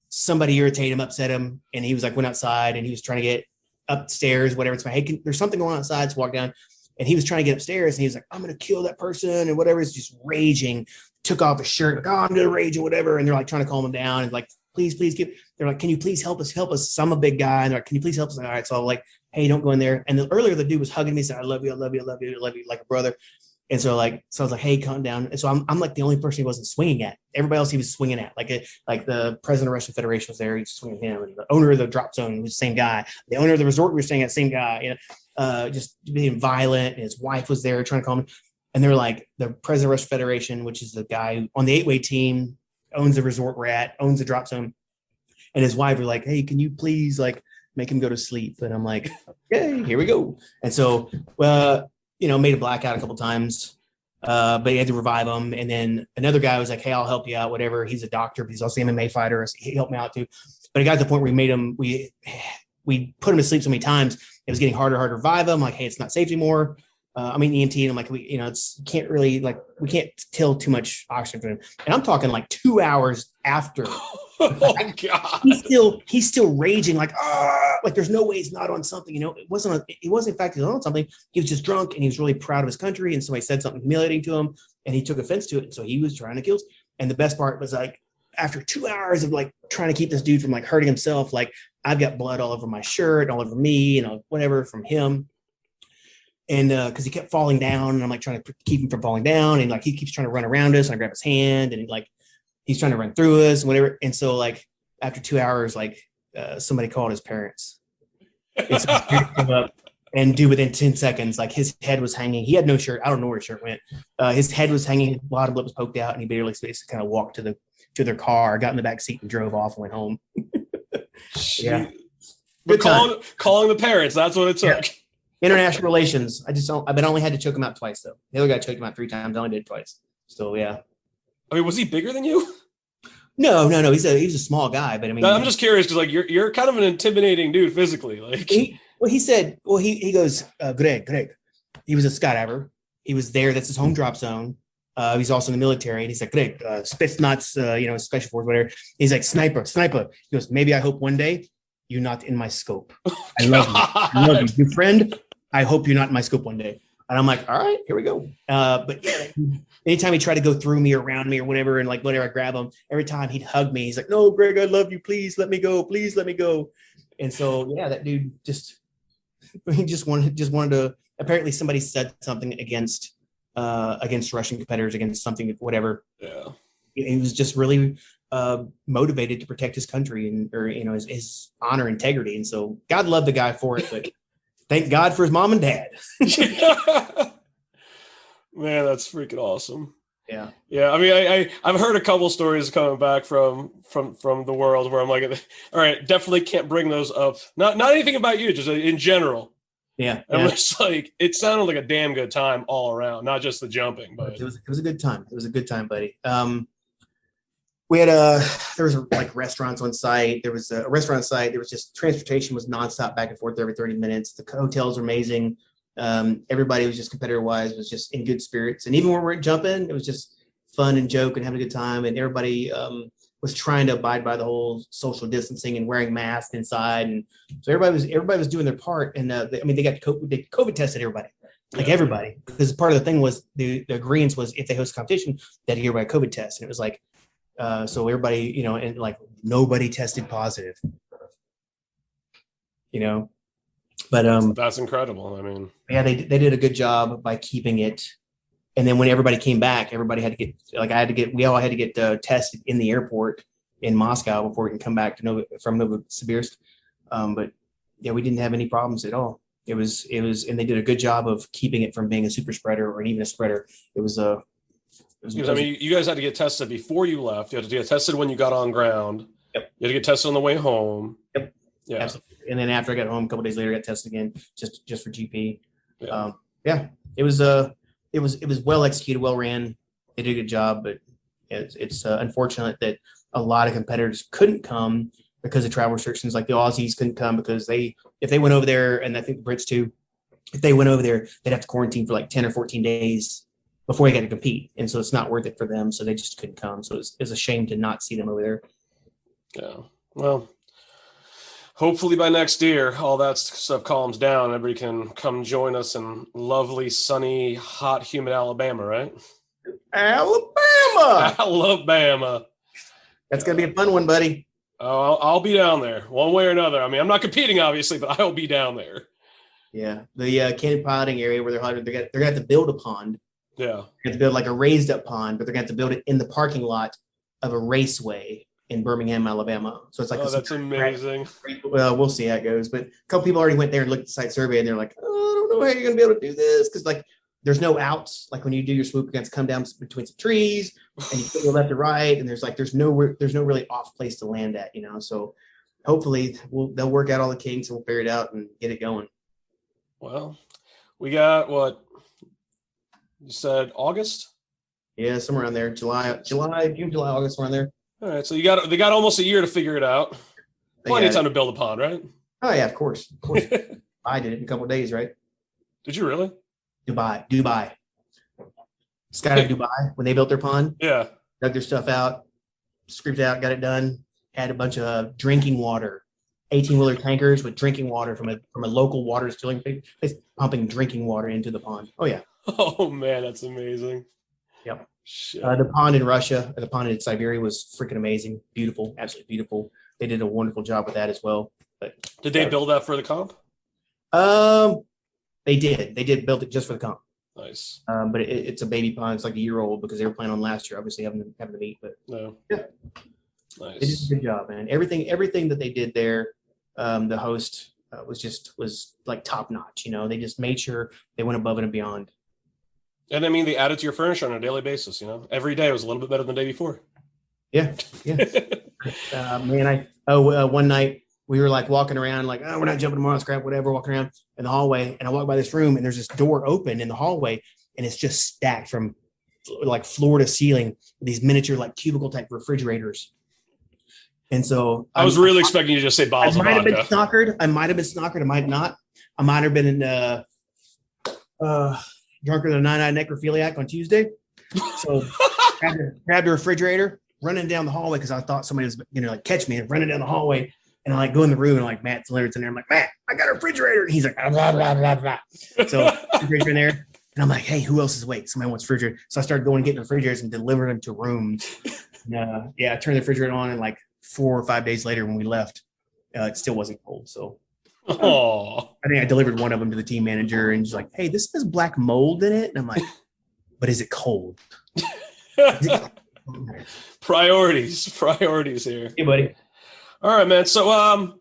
Somebody irritated him, upset him, and he was like, went outside, and he was trying to get upstairs, whatever. It's like, hey, there's something going on outside. So walk down, and he was trying to get upstairs, and he was like, I'm gonna kill that person, and whatever. Is just raging. Took off his shirt, like, oh, I'm gonna rage or whatever. And they're like trying to calm him down, and like, please give. They're like, can you please help us? So I'm a big guy, and they're like, can you please help us? All right. So I'm like, hey, don't go in there. And then earlier the dude was hugging me, saying, I love you, like a brother. And so I was like, hey, calm down. And so I'm like the only person he wasn't swinging at. Everybody else he was swinging at. Like the president of the Russian Federation was there. He was swinging him. And the owner of the drop zone was the same guy. The owner of the resort we were staying at, same guy. Just being violent. And his wife was there trying to calm him. And they're like, the president of the Russian Federation, which is the guy who, on the 8-way team, owns the resort we're at, owns the drop zone. And his wife were like, hey, can you please like make him go to sleep? And I'm like, okay, here we go. And so, made a blackout a couple times, but he had to revive him. And then another guy was like, hey, I'll help you out, whatever. He's a doctor, but he's also an MMA fighter. So he helped me out too. But it got to the point where we put him to sleep so many times, it was getting harder to revive him. Like, hey, it's not safe anymore. EMT, and I'm like, we can't tell too much oxygen for him. And I'm talking like 2 hours after. Oh God. He's still raging, like there's no way he's not on something. It wasn't in fact he's on something. He was just drunk, and he was really proud of his country, and somebody said something humiliating to him, and he took offense to it. So he was trying to kill us. And the best part was like, after 2 hours of like trying to keep this dude from like hurting himself, like I've got blood all over my shirt, all over me, whatever from him. And because he kept falling down, and I'm like trying to keep him from falling down, and like he keeps trying to run around us, and I grab his hand, and he's trying to run through us and whatever. And so like after 2 hours, like somebody called his parents. And so his parents came up, and dude, within 10 seconds, like his head was hanging. He had no shirt. I don't know where his shirt went. His head was hanging, his bottom lip was poked out, and he barely kind of walked to their car, got in the back seat, and drove off and went home. Yeah. But calling the parents, that's what it took. Yeah. International relations. I only had to choke him out twice though. The other guy choked him out 3 times. I only did it twice. So yeah. I mean, was he bigger than you? No. He's a small guy, but I mean, I'm just curious because like you're kind of an intimidating dude physically. Like he goes, Greg. He was a skydiver. He was there. That's his home drop zone. He's also in the military, and he's like, Greg, Spetsnaz, special force, whatever. He's like, sniper. He goes, maybe I hope one day you're not in my scope. I love you, friend. I hope you're not in my scope one day. And I'm like, all right, here we go. But yeah, anytime he tried to go through me or around me or whatever, and like whenever I grab him, every time he'd hug me. He's like, no, Greg, I love you. Please let me go. Please let me go. And so, yeah, that dude just wanted to, apparently somebody said something against against Russian competitors, against something, whatever. Yeah. He was just really motivated to protect his country and, or, you know, his honor, integrity. And so God loved the guy for it, but thank God for his mom and dad. Man, that's freaking awesome. Yeah. Yeah. I mean, I've heard a couple stories coming back from the world where I'm like, all right, definitely can't bring those up. Not anything about you, just in general. Yeah. And it was like, it sounded like a damn good time all around, not just the jumping, but it was a good time. It was a good time, buddy. We had there was like restaurants on site. There was a restaurant site. There was just transportation was nonstop back and forth every 30 minutes. The hotels were amazing. Everybody was just competitor wise was just in good spirits. And even when we weren't jumping, it was just fun and joke and having a good time. And everybody was trying to abide by the whole social distancing and wearing masks inside. And so everybody was doing their part. And they COVID tested everybody, like everybody, because part of the thing was the agreement was if they host a competition, that everybody COVID test. And it was like, so everybody, you know, and like nobody tested positive, you know, but that's incredible. I mean, yeah, they did a good job by keeping it. And then when everybody came back, everybody had to get, like we all had to get tested in the airport in Moscow before we can come back to from Novosibirsk. But yeah, we didn't have any problems at all. It was, and they did a good job of keeping it from being a super spreader or even a spreader. It was I mean, you guys had to get tested before you left. You had to get tested when you got on ground. Yep. You had to get tested on the way home. Yep. Yeah. Absolutely. And then after I got home, a couple of days later, I got tested again, just for GP. Yeah. It was well executed, well ran. They did a good job, but it's unfortunate that a lot of competitors couldn't come because of travel restrictions. Like the Aussies couldn't come because if they went over there, and I think the Brits too, if they went over there, they'd have to quarantine for like 10 or 14 days before they got to compete. And so it's not worth it for them. So they just couldn't come. So it's a shame to not see them over there. Yeah. Well, hopefully by next year, all that stuff calms down. Everybody can come join us in lovely, sunny, hot, humid Alabama, right? Alabama. That's going to be a fun one, buddy. Oh, I'll be down there one way or another. I mean, I'm not competing, obviously, but I'll be down there. Yeah. The canyon piloting area where they're going to have to build a pond. Yeah. They have to build like a raised up pond, but they're going to have to build it in the parking lot of a raceway in Birmingham, Alabama. So it's like, that's amazing. Well, we'll see how it goes. But a couple people already went there and looked at the site survey, and they're like, oh, I don't know how you're going to be able to do this. Because like, there's no outs. Like when you do your swoop, you have to come down between some trees and you go left to right. And there's no really off place to land at, you know? So hopefully they'll work out all the kinks and we'll figure it out and get it going. Well, we got what you said, August? Yeah, somewhere around there. June, July, August, somewhere around there. All right, so they got almost a year to figure it out. Plenty of time to build a pond, right? Oh yeah, of course. I did it in a couple of days, right? Did you really? Dubai. Skydiving Dubai, when they built their pond. Yeah. Dug their stuff out, scraped it out, got it done. Had a bunch of drinking water, 18-wheeler tankers with drinking water from a local water distilling place, pumping drinking water into the pond. Oh yeah. Oh man, that's amazing. Yep. Shit. The pond in Russia, the pond in Siberia was freaking amazing, beautiful, absolutely beautiful. They did a wonderful job with that as well. But did they build that for the comp? They did build it just for the comp. Nice. But it's a baby pond. It's like a year old because they were planning on last year, obviously having to meet. But no. Yeah. Nice. They did a good job, man. Everything that they did there, the host was like top notch. You know, they just made sure they went above and beyond. And I mean, they added to your furniture on a daily basis. You know, every day was a little bit better than the day before. Yeah. Man, one night we were like walking around, like, oh, we're not jumping tomorrow, scrap, whatever, walking around in the hallway. And I walk by this room and there's this door open in the hallway and it's just stacked from like floor to ceiling, these miniature, like cubicle type refrigerators. And so I was really expecting you to just say bottles of vodka. I might have been snockered. I might not. I might have been drunker than a 9-eyed necrophiliac on Tuesday. So grabbed a refrigerator, running down the hallway because I thought somebody was going to like catch me and running down the hallway. And I like go in the room and like Matt's in there. I'm like, Matt, I got a refrigerator. And he's like, blah, blah, blah, blah. So refrigerator in there. And I'm like, hey, who else is awake? Somebody wants refrigerator. So I started going and getting refrigerators and delivering them to rooms. And, I turned the refrigerator on and like 4 or 5 days later when we left, it still wasn't cold. So I think I delivered one of them to the team manager and she's like, hey, this has black mold in it. And I'm like, but is it cold? Priorities here. Hey, buddy. All right, man. So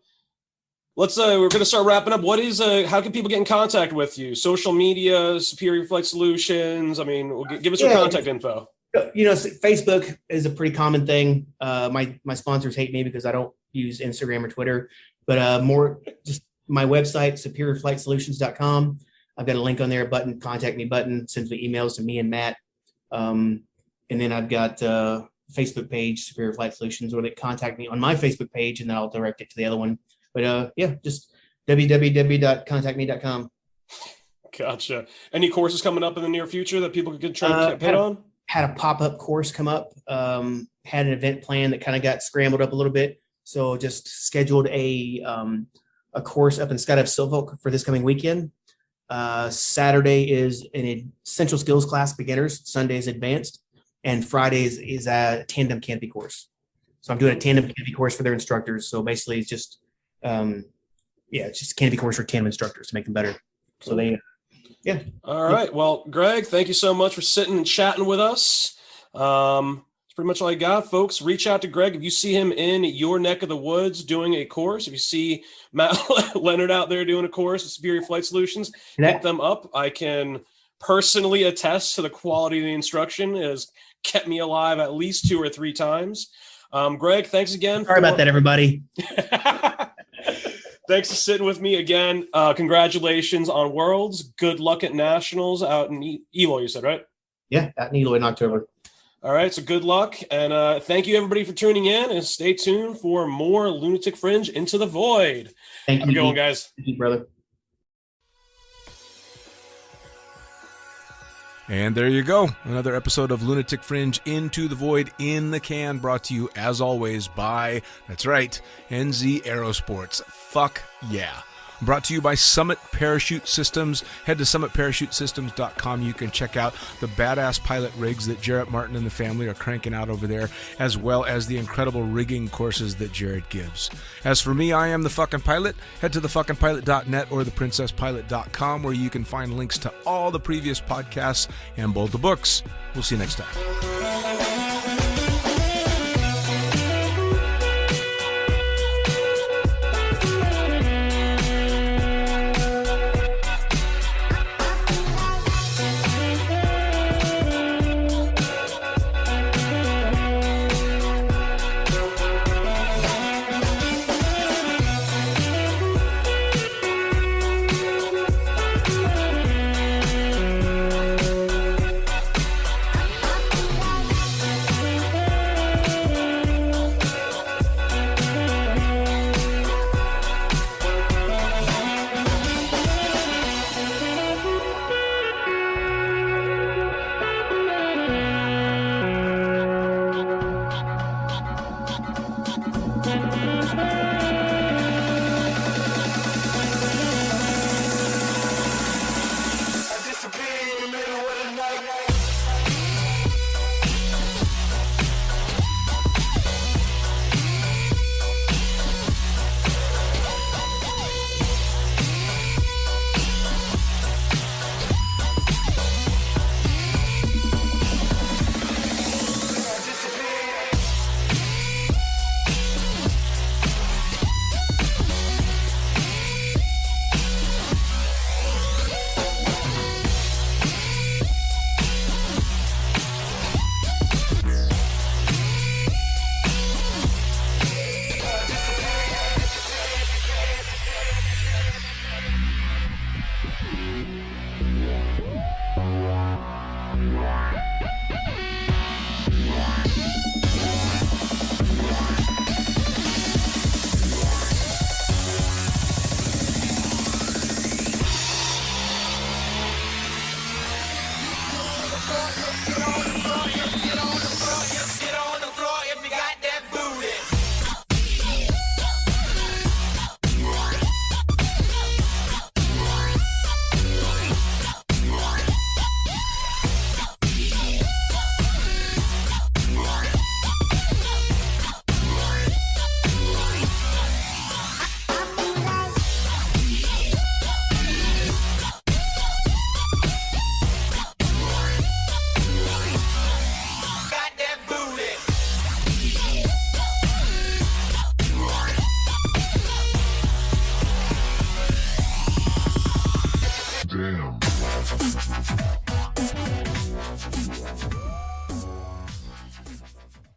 let's we're gonna start wrapping up. What is how can people get in contact with you? Social media, Superior Flight Solutions. I mean, give us your contact info. Facebook is a pretty common thing. My sponsors hate me because I don't use Instagram or Twitter, but more just my website, superiorflightsolutions.com. I've got a link on there, contact me button, sends me emails to me and Matt. And then I've got a Facebook page, Superior Flight Solutions, where they contact me on my Facebook page, and then I'll direct it to the other one. But just www.contactme.com. Gotcha. Any courses coming up in the near future that people could try to hit on? Had a pop-up course come up. Had an event plan that kind of got scrambled up a little bit. So just scheduled a course up in Skydive Silvoke for this coming weekend. Saturday is an essential skills class, beginners. Sunday is advanced, and Fridays is a tandem canopy course. So I'm doing a tandem canopy course for their instructors. So basically, it's just it's just a canopy course for tandem instructors to make them better. So they, All right. Well, Greg, thank you so much for sitting and chatting with us. That's pretty much all I got, folks. Reach out to Greg if you see him in your neck of the woods doing a course. If you see Matt Leonard out there doing a course with Superior Flight Solutions, hit them up. I can personally attest to the quality of the instruction. It has kept me alive at least 2 or 3 times. Greg, thanks again. Sorry about that, everybody. Thanks for sitting with me again. Congratulations on Worlds. Good luck at Nationals out in Eloy, you said, right? Yeah, out in Eloy in October. All right, so good luck. And thank you, everybody, for tuning in. And stay tuned for more Lunatic Fringe Into the Void. Thank you. Have a good one, guys. Thank you, brother. And there you go. Another episode of Lunatic Fringe Into the Void in the can, brought to you, as always, by, that's right, NZ Aerosports. Fuck yeah. Brought to you by Summit Parachute Systems. Head to summitparachutesystems.com. You can check out the badass pilot rigs that Jarrett Martin and the family are cranking out over there, as well as the incredible rigging courses that Jarrett gives. As for me, I am the fucking pilot. Head to thefuckingpilot.net or theprincesspilot.com, where you can find links to all the previous podcasts and both the books. We'll see you next time.